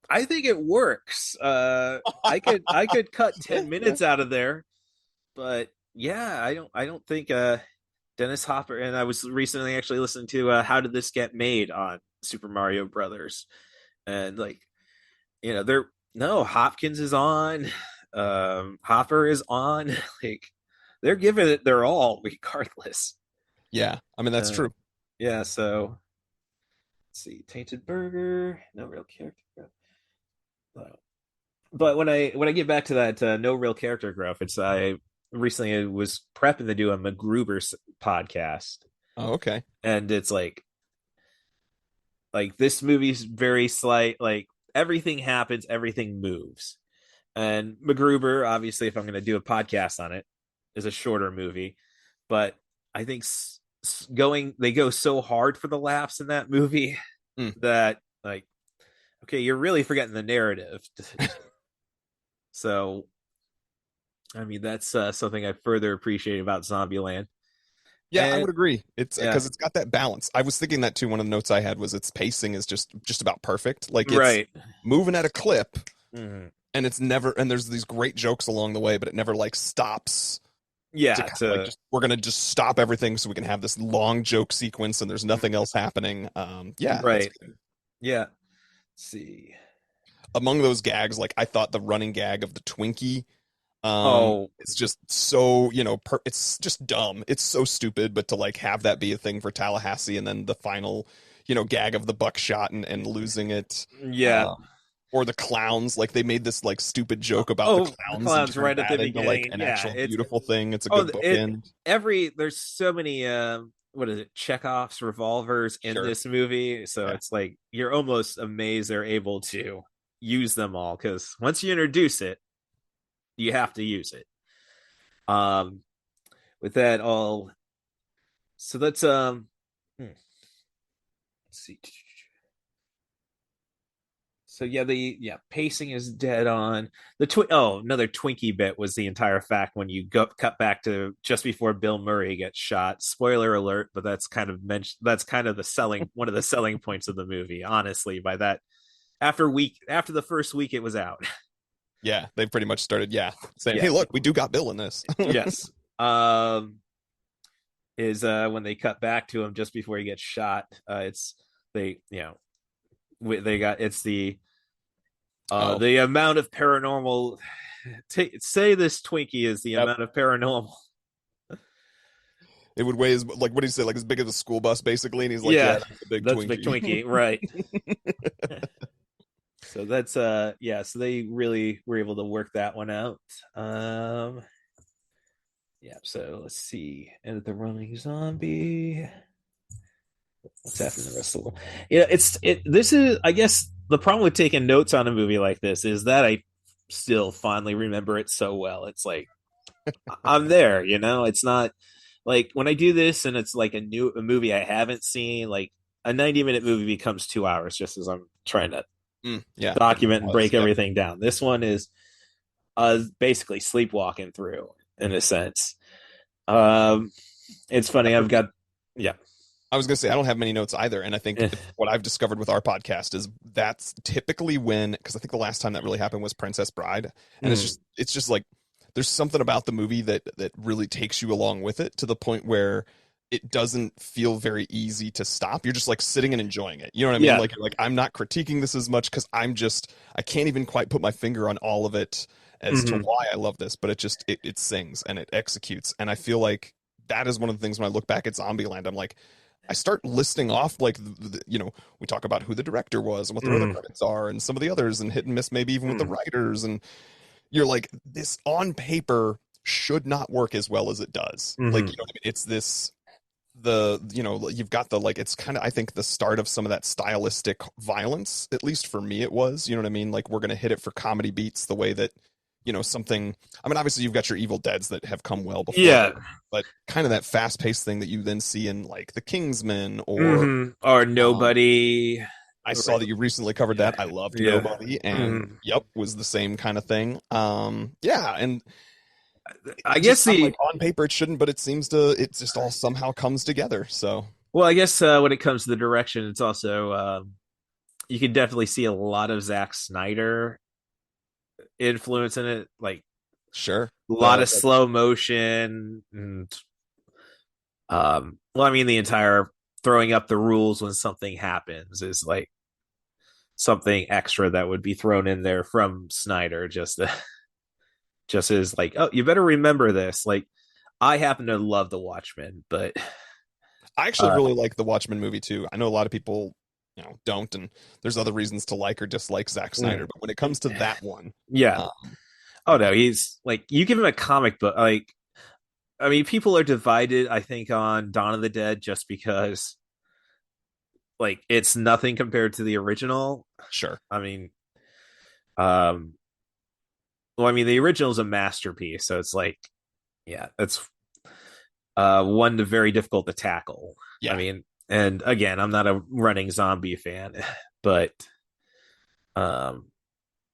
I think it works. I could cut 10 minutes out of there, but yeah, I don't think Dennis Hopper, and I was recently actually listening to How Did This Get Made on Super Mario Brothers, and like, Hopkins is on, Hopper is on, like they're giving it their all regardless. Yeah, I mean that's true. Yeah, so let's see, Tainted Burger, no real character. But when I get back to that no real character growth, I recently was prepping to do a MacGruber podcast. Oh, okay. And it's like this movie's very slight, like everything happens, everything moves. And MacGruber, obviously, if I'm going to do a podcast on it, is a shorter movie, but I think they go so hard for the laughs in that movie that like okay, you're really forgetting the narrative. So, I mean, that's something I further appreciate about Zombieland. Yeah, I And would agree. It's yeah, because it's got that balance. I was thinking that too. One of the notes I had was its pacing is just about perfect. Like it's right. moving at a clip, Mhm. and it's never and there's these great jokes along the way, but it never like stops to Yeah, kind of like just we're gonna just stop everything so we can have this long joke sequence and there's nothing else happening. Yeah, it's right. Yeah. Let's see. among those gags. Like I thought the running gag of the Twinkie. Oh, It's just so, it's just dumb. It's so stupid, but to like have that be a thing for Tallahassee and then the final, gag of the buckshot and losing it. yeah. Or the clowns, like they made this like stupid joke about the The clowns and clowns turned right at the that into like beginning. an Yeah, actual it's beautiful thing. It's a oh, good it bookend. there's so many what is it, Chekhov's revolvers in Sure. this movie, so Yeah. it's like you're almost amazed they're able to use them all, because once you introduce it, you have to use it. Um, with that all, so let's let's see. So yeah, the pacing is dead on. Another Twinkie bit was the entire fact when you cut back to just before Bill Murray gets shot. Spoiler alert, but that's kind of that's kind of the selling one of the selling points of the movie. Honestly, by that after the first week it was out. Yeah, they pretty much started, saying, Yeah. "Hey, look, we do got Bill in this." Yes. Is when they cut back to him just before he gets shot. It's they they got it's the amount of paranormal. Say this Twinkie is the Yep. amount of paranormal. It would weigh like what did he say, like as big as a school bus, basically, and he's like, Yeah, that's a big that's Twinkie. big Twinkie, right? So that's so they really were able to work that one out. Yeah, so let's see. And the running zombie. What's happening the rest of the world? Yeah, this is, I guess, the problem with taking notes on a movie like this is that I still fondly remember it so well. It's like I'm there, it's not like when I do this and it's like a movie I haven't seen, like a 90-minute movie becomes 2 hours just as I'm trying to document and break everything down. This one is basically sleepwalking through in a sense. It's funny. I've got, yeah. I was going to say, I don't have many notes either. And I think what I've discovered with our podcast is that's typically because I think the last time that really happened was Princess Bride. And it's just like, there's something about the movie that really takes you along with it to the point where it doesn't feel very easy to stop. You're just like sitting and enjoying it. You know what I mean? Yeah. Like I'm not critiquing this as much because I can't even quite put my finger on all of it as to why I love this, but it sings and it executes. And I feel like that is one of the things when I look back at Zombieland, I'm like, I start listing off like, we talk about who the director was and what the other credits are and some of the others and hit and miss maybe even with the writers. And you're like, this on paper should not work as well as it does. Like, you know what I mean? It's this, you've got it's kind of, I think, the start of some of that stylistic violence, at least for me it was, you know what I mean? Like we're going to hit it for comedy beats the way that, something, I mean, obviously you've got your Evil Deads that have come well before, but kind of that fast paced thing that you then see in like The Kingsman or Nobody. I saw that you recently covered that. I loved Nobody, and was the same kind of thing. And I guess like on paper it shouldn't, but it just all somehow comes together. So, well, I guess when it comes to the direction, it's also you can definitely see a lot of Zack Snyder influence in it, like sure, a lot of slow motion and well, I mean, the entire throwing up the rules when something happens is like something extra that would be thrown in there from Snyder, just as like, oh, you better remember this. Like, I happen to love The Watchmen, but I actually really like the Watchmen movie too. I know a lot of people don't, and there's other reasons to like or dislike Zack Snyder, but when it comes to that one, oh no, he's like, you give him a comic book, like, I mean, people are divided, I think, on Dawn of the Dead just because like it's nothing compared to the original. Sure. I mean, well, I mean, the original is a masterpiece, so it's like, it's one very difficult to tackle. I mean, and again, I'm not a running zombie fan, but Um,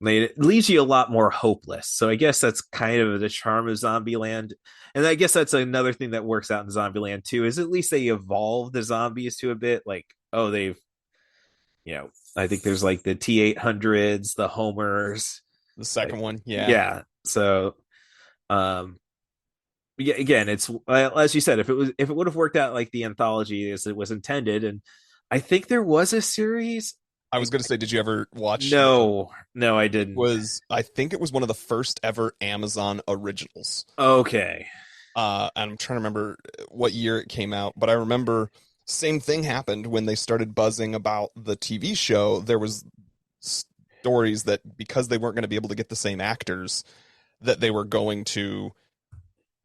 it leaves you a lot more hopeless. So I guess that's kind of the charm of Zombieland. And I guess that's another thing that works out in Zombieland too, is at least they evolve the zombies to a bit like, oh, they've, I think there's like the T-800s, the Homers. The second like, one, yeah. Yeah. So, um, yeah, again, it's as you said, if it would have worked out like the anthology as it was intended, and I think there was a series. I was going to say, did you ever watch? No, I didn't. I think it was one of the first ever Amazon originals. Okay. And I'm trying to remember what year it came out, but I remember same thing happened when they started buzzing about the TV show. There was stories that because they weren't going to be able to get the same actors, that they were going to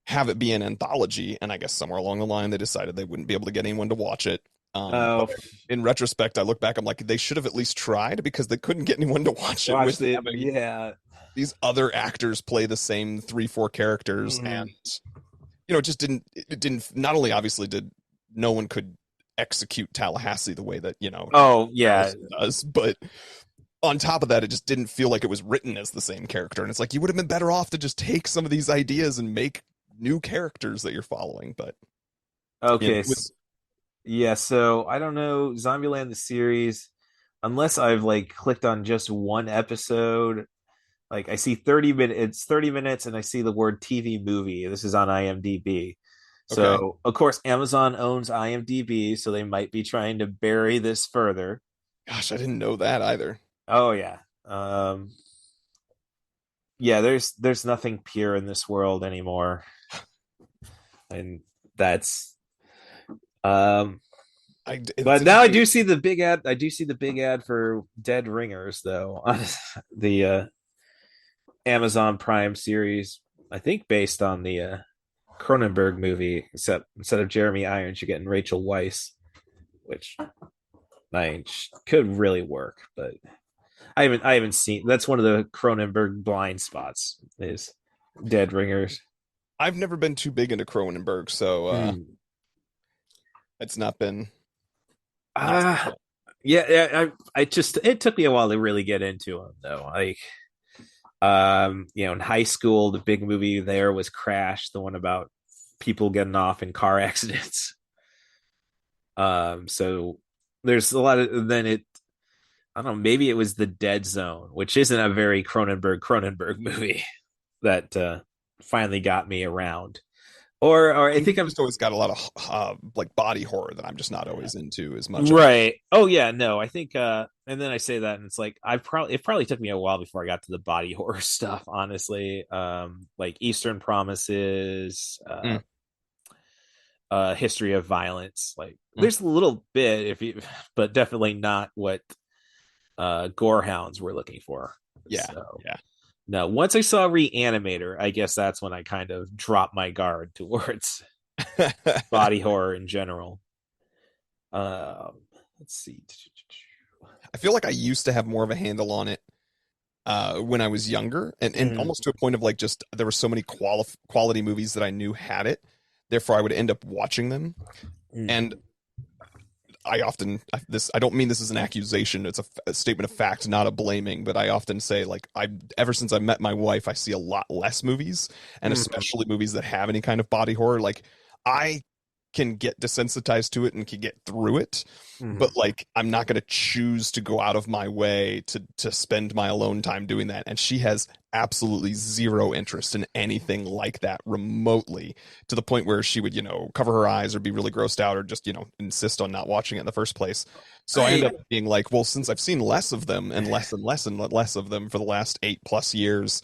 have it be an anthology. And I guess somewhere along the line, they decided they wouldn't be able to get anyone to watch it. But in retrospect, I look back, I'm like, they should have at least tried because they couldn't get anyone to watch it. These other actors play the same 3-4 characters. And, it just didn't, not only obviously did no one could execute Tallahassee the way that, does, but on top of that, it just didn't feel like it was written as the same character. And it's like, you would have been better off to just take some of these ideas and make new characters that you're following. But okay. So I don't know, Zombieland the series, unless I've like clicked on just one episode, like I see 30 minutes and I see the word TV movie. This is on IMDb. So okay. Of course Amazon owns IMDb, so they might be trying to bury this further. Gosh, I didn't know that either. Oh yeah. Yeah, there's nothing pure in this world anymore. And that's but now I do see the big ad. I do see the big ad for Dead Ringers, though, on the Amazon Prime series. I think based on the Cronenberg movie, except instead of Jeremy Irons, you're getting Rachel Weisz, which could really work. But I haven't seen. That's one of the Cronenberg blind spots. Is Dead Ringers. I've never been too big into Cronenberg, so it's not been. It took me a while to really get into him, though. Like, in high school, the big movie there was Crash, the one about people getting off in car accidents. So there's a lot of I don't know, maybe it was The Dead Zone, which isn't a very Cronenberg movie that finally got me around. Or I think I've just always got a lot of like body horror that I'm just not always into as much. Right. Oh yeah, no. I think and then I say that and it's like it probably took me a while before I got to the body horror stuff, honestly. Like Eastern Promises, History of Violence. Like there's a little bit but definitely not what Gorehounds were looking for. Yeah. So. Yeah. No, once I saw Reanimator, I guess that's when I kind of dropped my guard towards body horror in general. Let's see. I feel like I used to have more of a handle on it when I was younger, and almost to a point of like just there were so many quality movies that I knew had it. Therefore, I would end up watching them, and I don't mean this as an accusation. It's a statement of fact, not a blaming. But I often say, like, ever since I met my wife, I see a lot less movies, and especially movies that have any kind of body horror. Like, I can get desensitized to it and can get through it, but like, I'm not going to choose to go out of my way to spend my alone time doing that. And she has absolutely zero interest in anything like that remotely, to the point where she would, cover her eyes or be really grossed out or just, insist on not watching it in the first place. So I end up being like, well, since I've seen less of them and less and less and less of them for the last 8+ years,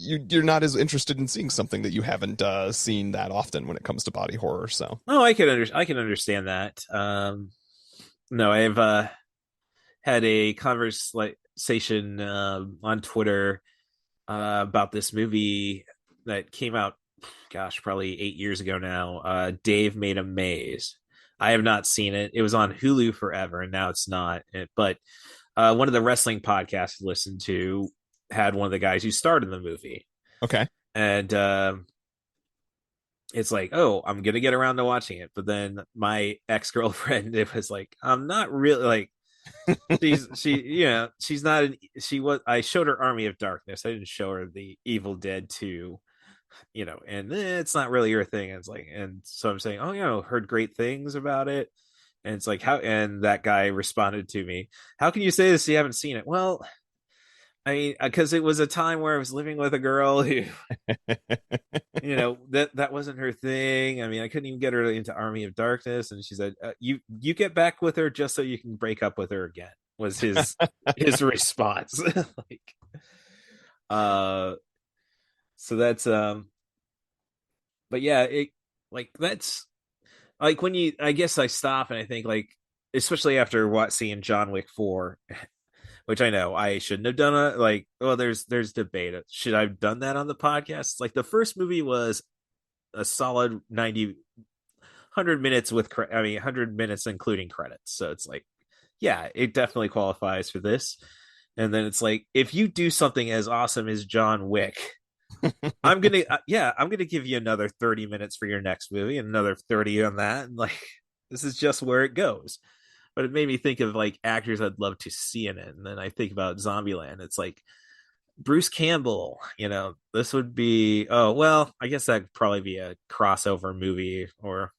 you're not as interested in seeing something that you haven't seen that often when it comes to body horror. So I can understand that. No, I've had a conversation on Twitter about this movie that came out, probably 8 years ago now. Dave Made a Maze. I have not seen it. It was on Hulu forever, and now it's not. But one of the wrestling podcasts I listened to had one of the guys who starred in the movie. Okay. And it's like, oh, I'm going to get around to watching it. But then my ex-girlfriend, it was like, I'm not really like, she's not she was. I showed her Army of Darkness. I didn't show her the Evil Dead 2, and it's not really your thing. It's like, and so I'm saying, oh, heard great things about it. And it's like, how, and that guy responded to me, how can you say this? You haven't seen it. Well, I mean, because it was a time where I was living with a girl who, that wasn't her thing. I mean, I couldn't even get her into Army of Darkness, and she said, "You get back with her just so you can break up with her again." Was his response. Like, so that's but yeah, it like that's like when you. I guess I stop and I think like, especially after seeing John Wick 4. Which I know I shouldn't have done it. Like, well, there's debate. Should I have done that on the podcast? Like, the first movie was a solid 100 minutes 100 minutes including credits. So it's like, yeah, it definitely qualifies for this. And then it's like, if you do something as awesome as John Wick, I'm gonna give you another 30 minutes for your next movie and another 30 on that. And like, this is just where it goes. But it made me think of like actors I'd love to see in it. And then I think about Zombieland. It's like Bruce Campbell, this would be, oh, well, I guess that'd probably be a crossover movie, or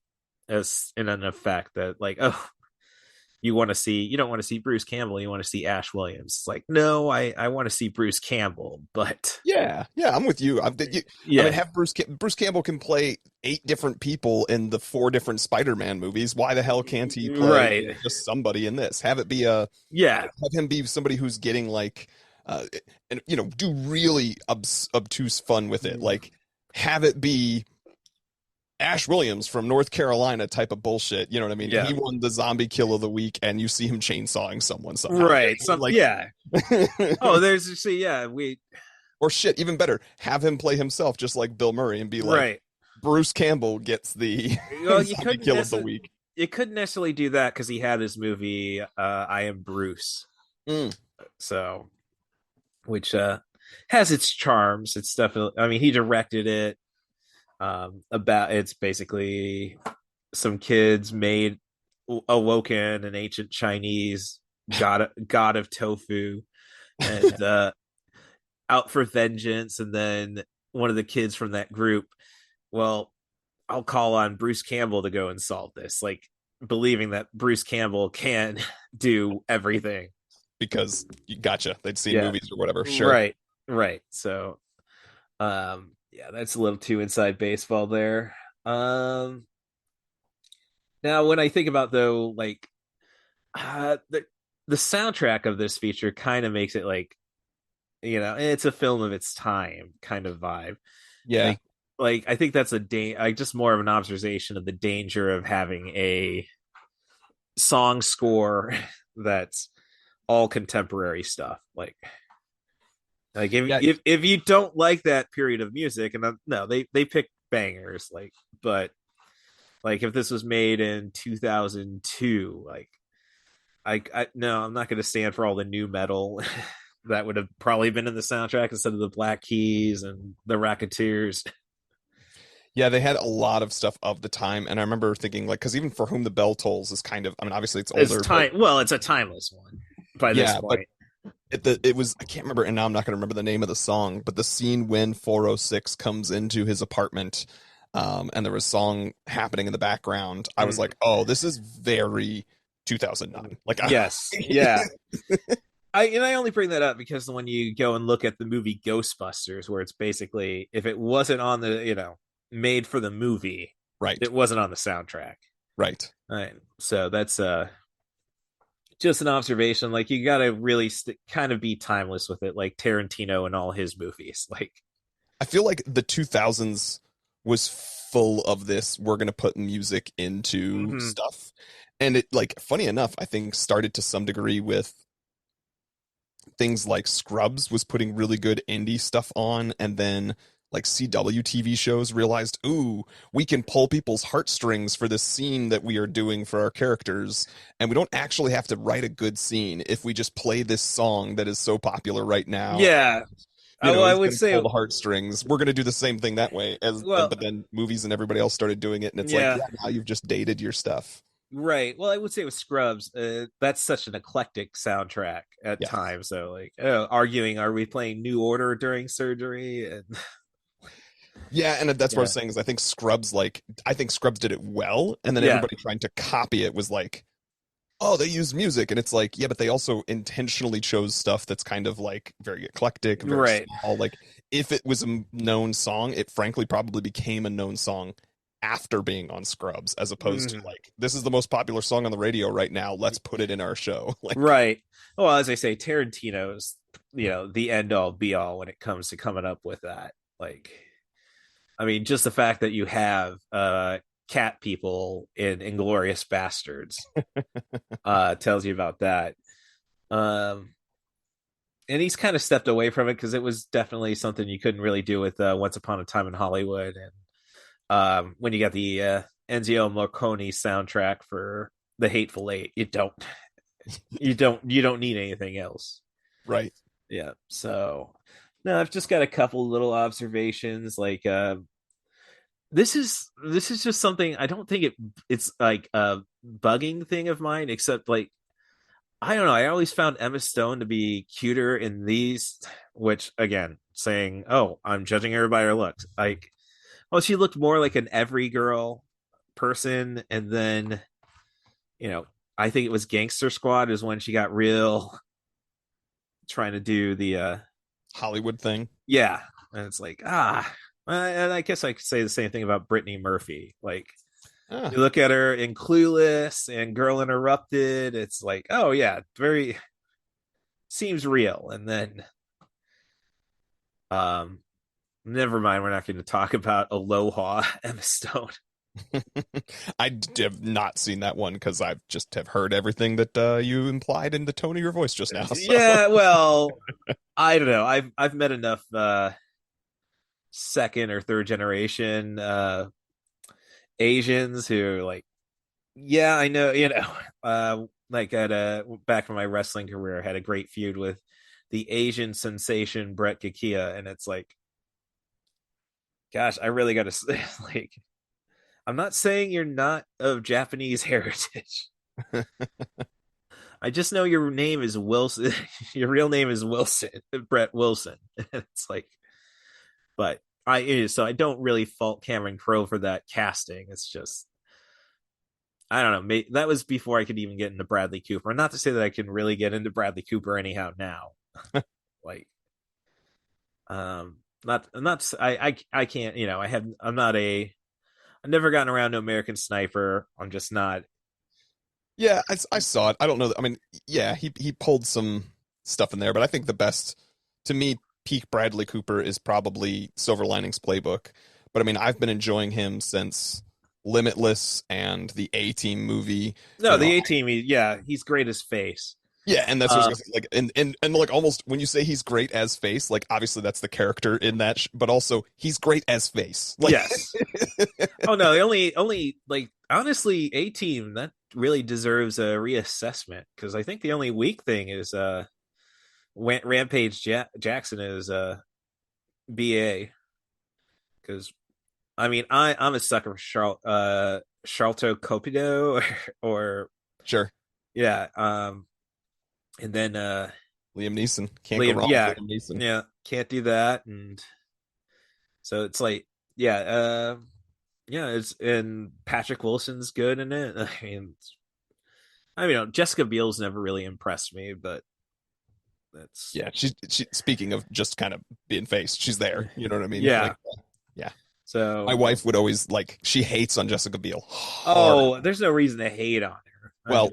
as in an effect that like, oh, you don't want to see Bruce Campbell, you want to see Ash Williams. It's like, no, I want to see Bruce Campbell, but yeah, I'm with you. I mean, have Bruce Campbell can play 8 different people in the 4 different Spider-Man movies. Why the hell can't he play just somebody in this? Have it be have him be somebody who's getting like and do really obtuse fun with it. Like, have it be Ash Williams from North Carolina type of bullshit. You know what I mean? Yeah. He won the zombie kill of the week, and you see him chainsawing someone somehow. Right. Or shit, even better, have him play himself just like Bill Murray and be like, Bruce Campbell gets the zombie kill of the week. You couldn't necessarily do that because he had his movie I Am Bruce. So, which has its charms. It's definitely, I mean, he directed it. It's basically some kids awoken an ancient Chinese god of tofu, and out for vengeance. And then one of the kids from that group, well, I'll call on Bruce Campbell to go and solve this, like believing that Bruce Campbell can do everything because you gotcha. They'd seen movies or whatever. Sure. Right. So, yeah, that's a little too inside baseball there. Now, when I think about though, like the soundtrack of this feature kind of makes it like, it's a film of its time kind of vibe. Yeah, like I think that's just more of an observation of the danger of having a song score that's all contemporary stuff. Like if you don't like that period of music, and no, they pick bangers, like, but like if this was made in 2002, like I no, I'm not going to stand for all the new metal that would have probably been in the soundtrack instead of the Black Keys and the Racketeers. Yeah, they had a lot of stuff of the time, and I remember thinking, like, because even For Whom the Bell Tolls is kind of, I mean, obviously it's older. It's a timeless one by this point. It was, I can't remember, and now I'm not going to remember the name of the song, but the scene when 406 comes into his apartment, and there was a song happening in the background, I was like, oh, this is very 2009. Like, yes, yeah. I only bring that up because when you go and look at the movie Ghostbusters, where it's basically, if it wasn't on the, made for the movie, right, it wasn't on the soundtrack, right. So that's just an observation. Like, you got to really kind of be timeless with it, like Tarantino and all his movies. Like, I feel like the 2000s was full of this. We're going to put music into stuff. And it, like, funny enough, I think started to some degree with things like Scrubs was putting really good indie stuff on. And then like CW TV shows realized, ooh, we can pull people's heartstrings for this scene that we are doing for our characters. And we don't actually have to write a good scene if we just play this song that is so popular right now. Yeah. I would say pull the heartstrings. We're going to do the same thing that way but then movies and everybody else started doing it. And it's like, now you've just dated your stuff. Right. Well, I would say with Scrubs, that's such an eclectic soundtrack at Yes. times. So, like, arguing, are we playing New Order during surgery? And Yeah, and that's what I yeah, was saying is I think Scrubs did it well, and then yeah, everybody trying to copy it was like, oh, they use music, and it's like, yeah, but they also intentionally chose stuff that's kind of like very eclectic, very right. small. Like if it was a known song, it frankly probably became a known song after being on Scrubs, as opposed to Mhm. like, this is the most popular song on the radio right now. Let's put it in our show. Like, Right. Well, as I say, Tarantino's, the end all be all when it comes to coming up with that. Like, I mean, just the fact that you have cat people in Inglorious Bastards tells you about that. Um, and he's kind of stepped away from it because it was definitely something you couldn't really do with Once Upon a Time in Hollywood, and when you got the Ennio Morricone soundtrack for The Hateful Eight, you don't need anything else. right. Yeah. So no, I've just got a couple little observations. Like this is just something I don't think it's like a bugging thing of mine, except like I don't know. I always found Emma Stone to be cuter in these, which again, saying, "Oh, I'm judging her by her looks." Like, well, she looked more like an every girl person, and then you know, I think it was Gangster Squad is when she got real trying to do the Hollywood thing. yeah, and it's like and I guess I could say the same thing about Brittany Murphy. Like Ah. you look at her in Clueless and Girl Interrupted, it's like, oh yeah, very seems real. And then um never mind, we're not going to talk about Aloha Emma Stone. Have not seen that one because I just have heard everything that you implied in the tone of your voice just now. So. Yeah, well, I don't know. I've met enough second or third generation Asians who are like, yeah, I know, like at back in my wrestling career, I had a great feud with the Asian sensation Brett Kakia, and it's like, gosh, I really got to like, I'm not saying you're not of Japanese heritage. I just know your name is Wilson. Your real name is Wilson, Brett Wilson. It's like, but so I don't really fault Cameron Crowe for that casting. It's just I don't know. That was before I could even get into Bradley Cooper. Not to say that I can really get into Bradley Cooper anyhow now. Like, not I can't. I've never gotten around to American Sniper. I'm just not. Yeah, I saw it. I don't know. I mean, yeah, he pulled some stuff in there, but I think the best to me peak Bradley Cooper is probably Silver Linings Playbook. But I mean, I've been enjoying him since Limitless and the A-Team movie. No, the A-Team. Yeah, he's great as Face. Yeah, and that's what I was gonna say, like, and like almost when you say he's great as Face, like obviously that's the character in that, but also he's great as Face. Like, yes. Oh no, the only like honestly, A-Team that really deserves a reassessment because I think the only weak thing is Rampage Jackson is BA because I mean I'm a sucker for Charlton Copido or sure, yeah, and then Liam Neeson can't go wrong yeah, with Liam Neeson. Yeah, can't do that, and so it's like yeah, it's and Patrick Wilson's good in it. I mean, Jessica Biel's never really impressed me, but that's yeah. She speaking of just kind of being Face, she's there. You know what I mean? Yeah, like, yeah. So my wife would always like she hates on Jessica Biel. Oh, there's no reason to hate on her.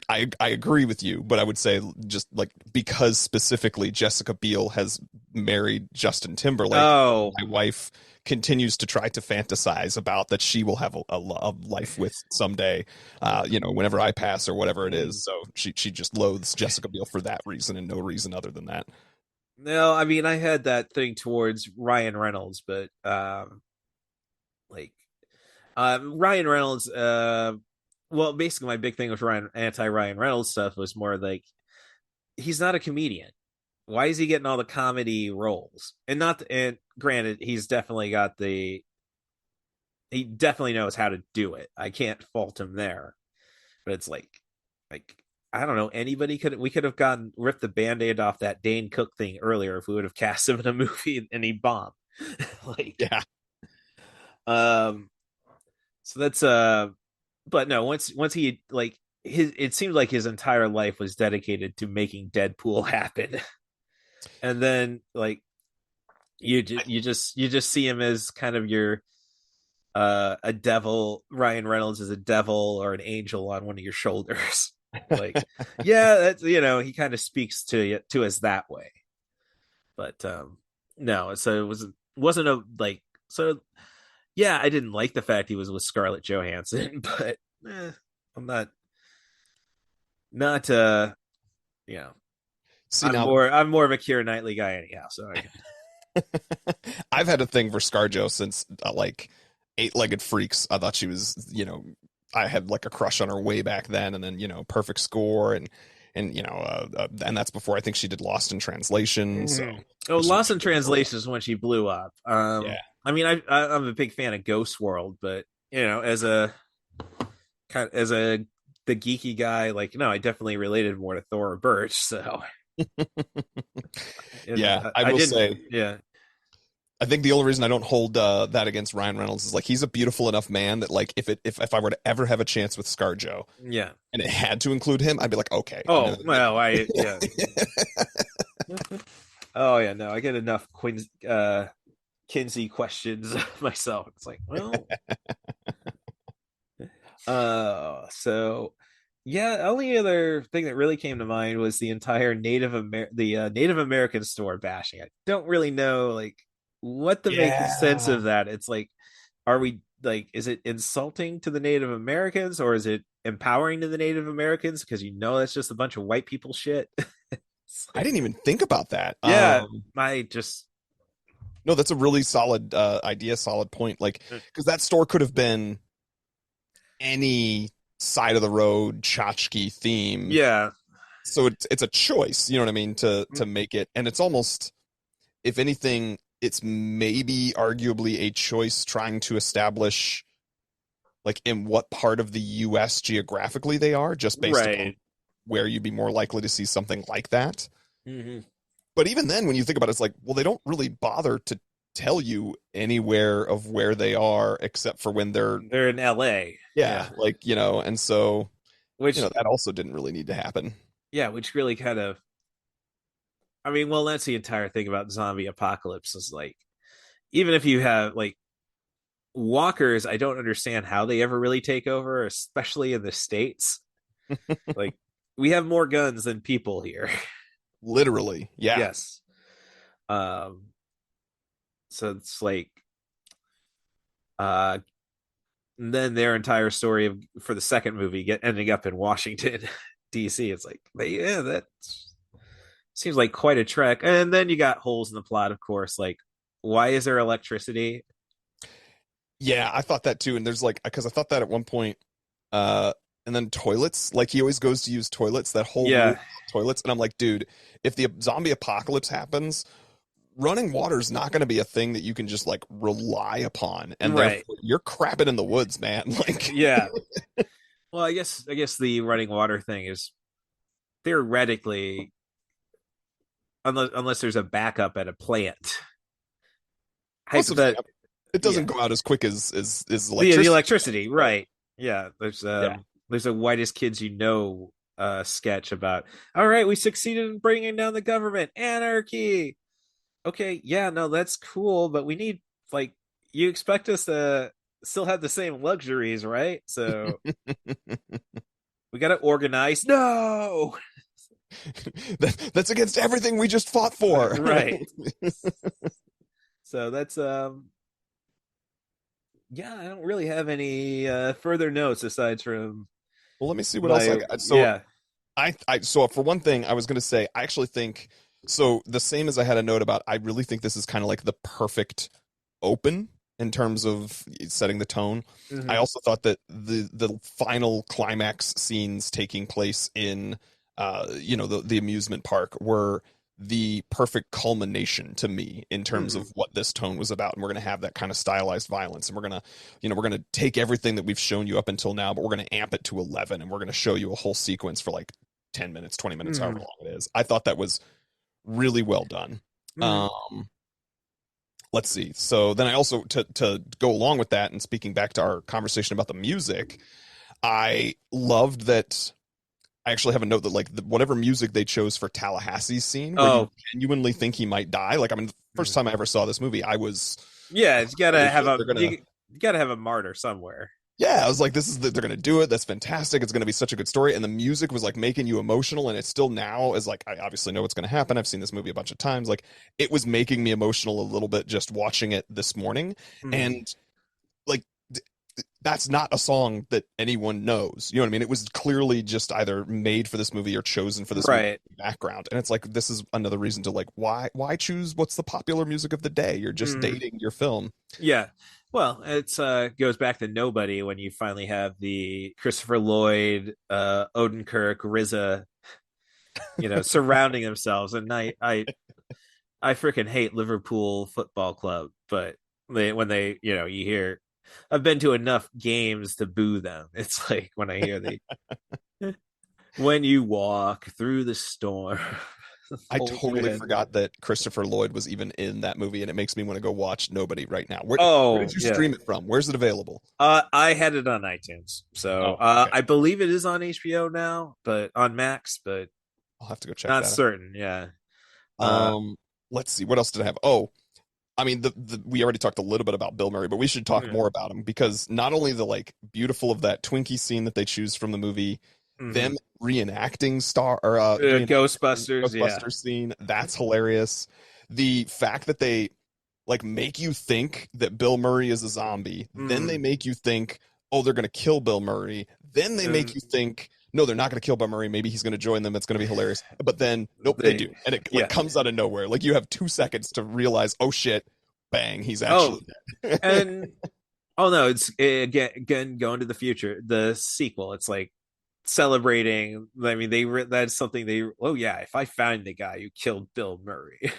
I agree with you, but I would say just like because specifically Jessica Biel has married Justin Timberlake. Oh, my wife continues to try to fantasize about that she will have a life with someday, whenever I pass or whatever it is. So she just loathes Jessica Biel for that reason and no reason other than that. No, I mean I had that thing towards Ryan Reynolds, but Ryan Reynolds, well, basically my big thing with Ryan Reynolds stuff was more like he's not a comedian. Why is he getting all the comedy roles? And granted, he's definitely got the he definitely knows how to do it. I can't fault him there. But it's like I don't know, we could have ripped the band-aid off that Dane Cook thing earlier if we would have cast him in a movie and he bombed. Like Yeah. So that's but no, once he like it seemed like his entire life was dedicated to making Deadpool happen. And then like you just see him as kind of your a devil. Ryan Reynolds is a devil or an angel on one of your shoulders. Like, yeah, that's, he kind of speaks to us that way. But no, so wasn't a like so. Yeah, I didn't like the fact he was with Scarlett Johansson, but I'm not See, I'm more of a Keira Knightley guy anyhow. So I've had a thing for ScarJo since like Eight-Legged Freaks. I thought she was, I had like a crush on her way back then, and then Perfect Score, and and that's before I think she did Lost in Translation. So Lost in Translation is when she blew up. Yeah. I mean, I'm a big fan of Ghost World, but as the geeky guy, like, no, I definitely related more to Thora Birch. So yeah, I will say, yeah, I think the only reason I don't hold that against Ryan Reynolds is like he's a beautiful enough man that like if I were to ever have a chance with ScarJo, yeah, and it had to include him, I'd be like, okay. Oh well, yeah. Oh yeah, no, I get enough Kinsey questions myself. It's like, well, so yeah. Only other thing that really came to mind was the entire Native American store bashing. I don't really know like what to make sense of that. It's like, are we like, is it insulting to the Native Americans or is it empowering to the Native Americans? Because that's just a bunch of white people shit. I didn't even think about that. Yeah, no, that's a really solid idea, solid point. Like, because that store could have been any side of the road tchotchke theme. Yeah. So it's a choice, you know what I mean, to make it, and it's almost, if anything, it's maybe arguably a choice trying to establish like in what part of the US geographically they are, just based on where you'd be more likely to see something like that. Mm-hmm. But even then, when you think about it, it's like, well, they don't really bother to tell you anywhere of where they are except for when they're in LA. Yeah. Like, and so, which, that also didn't really need to happen. Yeah. Which really kind of, I mean, well, that's the entire thing about zombie apocalypse is like, even if you have like walkers, I don't understand how they ever really take over, especially in the States. Like, we have more guns than people here. Literally. Yeah. Yes. So it's like, then their entire story for the second movie ending up in Washington, D.C. It's like, that seems like quite a trek. And then you got holes in the plot, of course. Like, why is there electricity? Yeah, I thought that too. And there's like, because I thought that at one point, and then toilets, like he always goes to use toilets, that whole toilets. And I'm like, dude, if the zombie apocalypse happens, running water is not going to be a thing that you can just like rely upon. And you're crapping in the woods, man. Like, yeah. Well, I guess the running water thing is theoretically, unless there's a backup at a plant. It doesn't go out as quick as electricity. The electricity, right? Yeah, there's a Whitest Kids sketch about, all right, we succeeded in bringing down the government, anarchy. Okay, yeah, no, that's cool, but we need, like, you expect us to still have the same luxuries, right? So we got to organize. No, that's against everything we just fought for, right? So that's yeah, I don't really have any further notes aside from. Well, let me see what else I got. So yeah, so for one thing, I was going to say, I actually think, so the same as I had a note about, I really think this is kind of like the perfect open in terms of setting the tone. Mm-hmm. I also thought that the final climax scenes taking place in, the amusement park were the perfect culmination to me in terms of what this tone was about. And we're going to have that kind of stylized violence, and we're going to, we're going to take everything that we've shown you up until now, but we're going to amp it to 11, and we're going to show you a whole sequence for like 10 minutes, 20 minutes, however long it is. I thought that was really well done. Let's see. So then I also, to go along with that, and speaking back to our conversation about the music, I loved that. I actually have a note that like whatever music they chose for Tallahassee's scene, where you genuinely think he might die. Like, I mean, the first time I ever saw this movie, I was it's gotta have you gotta have a martyr somewhere. Yeah, I was like, they're gonna do it. That's fantastic. It's gonna be such a good story. And the music was like making you emotional, and it still now is like, I obviously know what's gonna happen. I've seen this movie a bunch of times. Like, it was making me emotional a little bit just watching it this morning. And like, that's not a song that anyone knows. You know what I mean? It was clearly just either made for this movie or chosen for this movie background. And it's like, this is another reason to like, why choose what's the popular music of the day? You're just dating your film. Yeah. Well, it's goes back to Nobody when you finally have the Christopher Lloyd, Odenkirk, RZA, surrounding themselves. And I freaking hate Liverpool Football Club, but when they, you hear, I've been to enough games to boo them. It's like when I hear when you walk through the storm. I totally forgot that Christopher Lloyd was even in that movie, and it makes me want to go watch Nobody right now. Where did you stream it from? Where's it available? I had it on iTunes, so okay. I believe it is on HBO now, but on Max. But I'll have to go check. Not certain. Yeah. Let's see. What else did I have? Oh, I mean, we already talked a little bit about Bill Murray, but we should talk more about him, because not only the like beautiful of that Twinkie scene that they choose from the movie. Them reenacting Ghostbusters scene, that's hilarious. The fact that they like make you think that Bill Murray is a zombie, then they make you think, oh, they're gonna kill Bill Murray, then they make you think, no, they're not gonna kill Bill Murray, maybe he's gonna join them, it's gonna be hilarious, but then nope, they do, and it like comes out of nowhere. Like, you have 2 seconds to realize, oh shit, bang, he's actually dead. And no, it's again going to the future, the sequel, it's like celebrating. I mean, that's something if I find the guy who killed Bill Murray.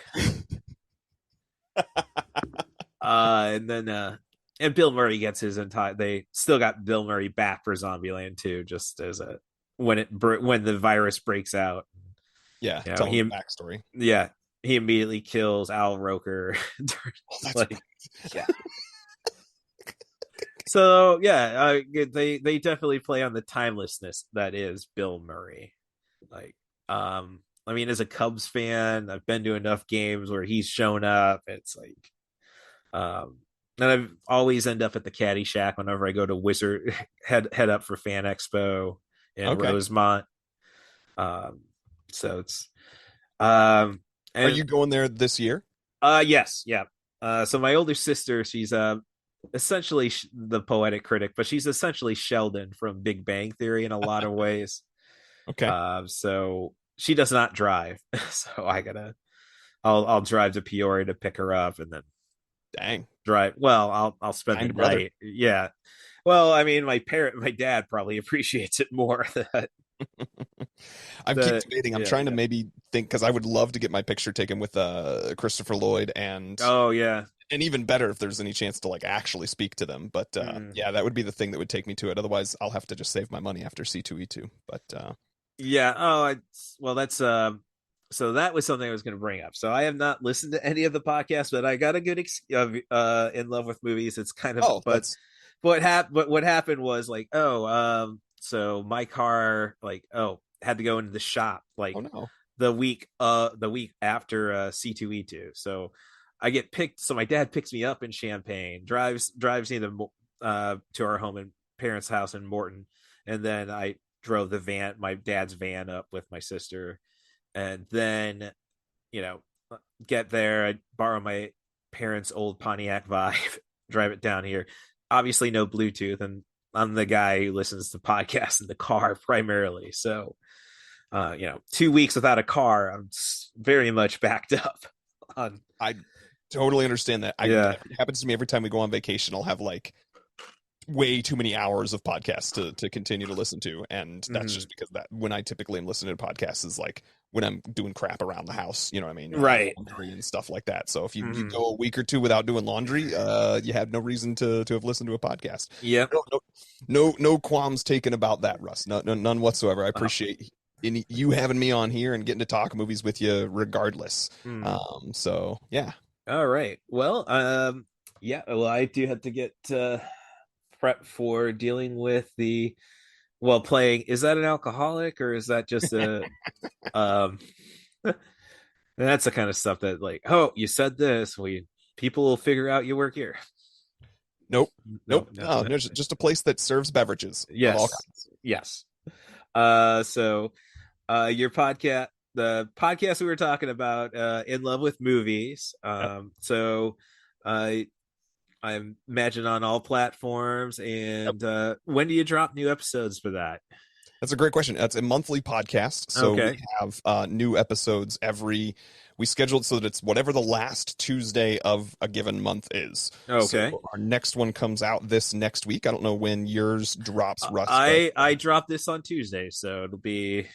And then and Bill Murray gets his they still got Bill Murray back for Zombieland 2, just as when the virus breaks out. Tell him the backstory. He immediately kills Al Roker. That's like, So they definitely play on the timelessness that is Bill Murray. Like, I mean, as a Cubs fan, I've been to enough games where he's shown up. It's like, and I always end up at the Caddy Shack whenever I go to Wizard head up for Fan Expo in Rosemont. So it's, are you going there this year? Yes, yeah. So my older sister, she's essentially the poetic critic, but she's essentially Sheldon from Big Bang Theory in a lot of ways. So she does not drive, so I'll drive to Peoria to pick her up, and then drive. Well, I'll spend the night. Yeah. Well, I mean, my dad probably appreciates it more. I keep debating. I'm trying to maybe think, because I would love to get my picture taken with Christopher Lloyd and and even better if there's any chance to like actually speak to them. But that would be the thing that would take me to it. Otherwise, I'll have to just save my money after C2E2. But that's so that was something I was going to bring up. So I have not listened to any of the podcasts, but I got a good In Love with Movies. It's kind of but what happened was like, so my car had to go into the shop the week after C2E2. So I get picked. So my dad picks me up in Champaign, drives me to our home and parents' house in Morton, and then I drove my dad's van up with my sister, and then get there. I borrow my parents' old Pontiac Vibe, drive it down here. Obviously, no Bluetooth, and I'm the guy who listens to podcasts in the car primarily. So, 2 weeks without a car, I'm very much backed up. I totally understand that. It happens to me every time we go on vacation. I'll have like way too many hours of podcasts to continue to listen to, and that's just because that when I typically am listening to podcasts is like when I'm doing crap around the house, you know what I mean, right, laundry and stuff like that. So if you go a week or two without doing laundry, you have no reason to have listened to a podcast. Yep. No qualms taken about that, Russ. None whatsoever. I appreciate you having me on here and getting to talk movies with you regardless. So yeah. All right. Well, yeah. Well, I do have to get prep for dealing with playing. Is that an alcoholic or is that just a that's the kind of stuff that like, oh, you said this, people will figure out you work here. Nope. Just a place that serves beverages. Yes. Of all kinds. Yes. So your podcast, the podcast we were talking about, In Love with Movies. So I imagine on all platforms. And when do you drop new episodes for that? That's a great question. That's a monthly podcast. So we have new episodes we scheduled so that it's whatever the last Tuesday of a given month is. Okay. So our next one comes out this next week. I don't know when yours drops, Russ. I drop this on Tuesday, so it'll be...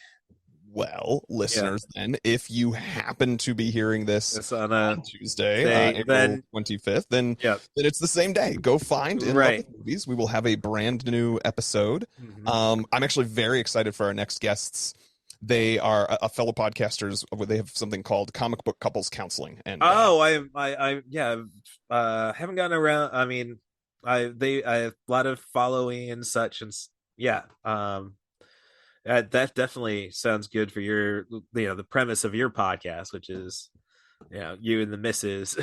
Well, listeners, then, if you happen to be hearing this on Tuesday, April 25th, then it's the same day. Go find In Love with Movies. We will have a brand new episode. I'm actually very excited for our next guests. They are a fellow podcasters. They have something called Comic Book Couples Counseling. And I haven't gotten around. I mean, I have a lot of following and such, and that definitely sounds good for your, the premise of your podcast, which is, you and the missus.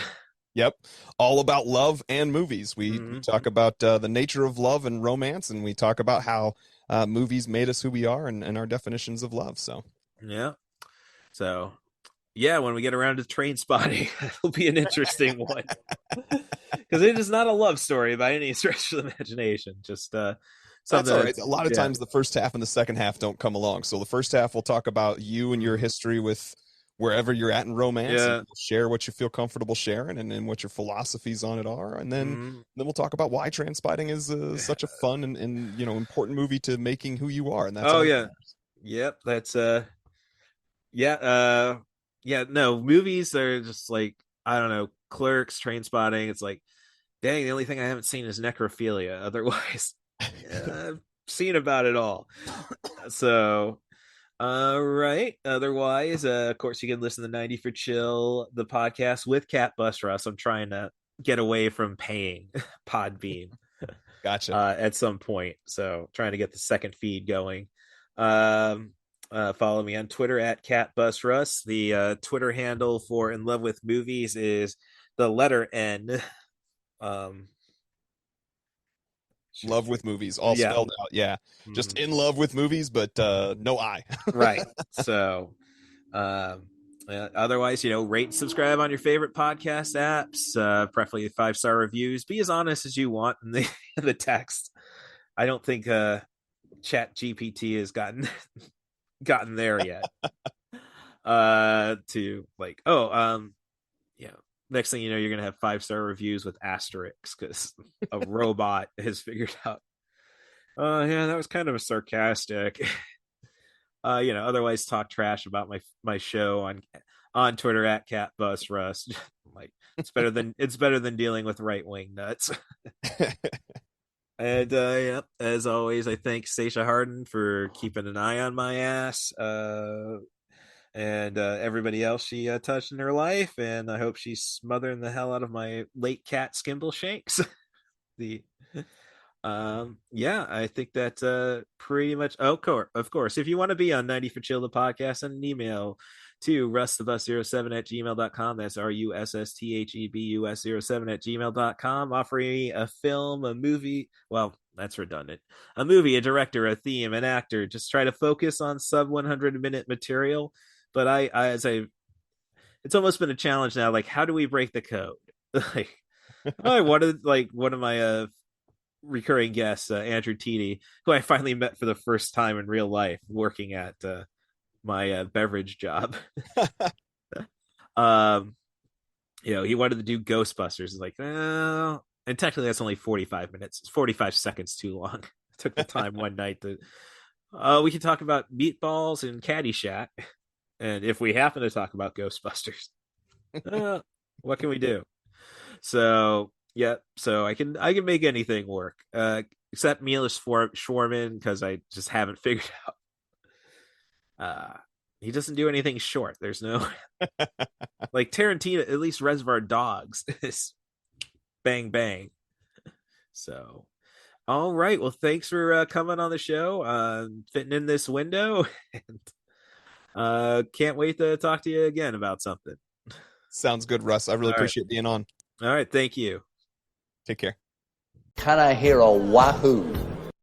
Yep. All about love and movies. We talk about the nature of love and romance, and we talk about how movies made us who we are and our definitions of love. So, yeah. So, yeah, when we get around to Train Spotting, it'll be an interesting one. Because it is not a love story by any stretch of the imagination. Just, that's all right. A lot of times the first half and the second half don't come along. So the first half we'll talk about you and your history with wherever you're at in romance. And we'll share what you feel comfortable sharing and what your philosophies on it are. And then we'll talk about why Trainspotting is such a fun and important movie to making who you are. And that's Yep. That's no, movies are just like, I don't know, Clerks, Trainspotting. It's like, dang, the only thing I haven't seen is necrophilia. Otherwise, I've seen about it all. So, right. Otherwise, of course, you can listen to 90 for Chill, the podcast with Cat Bus Russ. I'm trying to get away from paying Podbean. Gotcha. At some point. So, trying to get the second feed going. Follow me on Twitter at Cat Bus Russ. The Twitter handle for In Love with Movies is the letter N. Love with Movies, all spelled out. Just In Love with Movies, but no I. Right. So otherwise, rate and subscribe on your favorite podcast apps, preferably 5-star reviews. Be as honest as you want in the text. I don't think Chat GPT has gotten there yet. Next thing you know, you're going to have 5-star reviews with asterisks because a robot has figured out, that was kind of a sarcastic, otherwise talk trash about my show on Twitter at Cat Bus Russ. Like, it's better than dealing with right-wing nuts. And as always, I thank Stacia Harden for keeping an eye on my ass. And everybody else she touched in her life, and I hope she's smothering the hell out of my late cat Skimble Shanks. I think that's pretty much. Of course, if you want to be on 90 for Chill the podcast, send an email to rustthebus07@gmail.com. That's RUSSTHEBUS07@gmail.com. Offering me a film, a movie. Well, that's redundant. A movie, a director, a theme, an actor. Just try to focus on sub 100-minute material. But it's almost been a challenge now. Like, how do we break the code? Like, I wanted one of my recurring guests, Andrew Teedy, who I finally met for the first time in real life, working at my beverage job. He wanted to do Ghostbusters. Like, And technically, that's only 45 minutes. It's 45 seconds too long. Took the time one night to. We can talk about Meatballs and Caddyshack, and if we happen to talk about Ghostbusters, what can we do? So yeah, so I can make anything work, except Milos Schwarman because I just haven't figured out. He doesn't do anything short. There's no like Tarantino. At least Reservoir Dogs is bang bang. So, all right. Well, thanks for coming on the show, fitting in this window, and can't wait to talk to you again about something. Sounds good, Russ. I really appreciate being on. All right. Thank you. Take care. Can I hear a wahoo?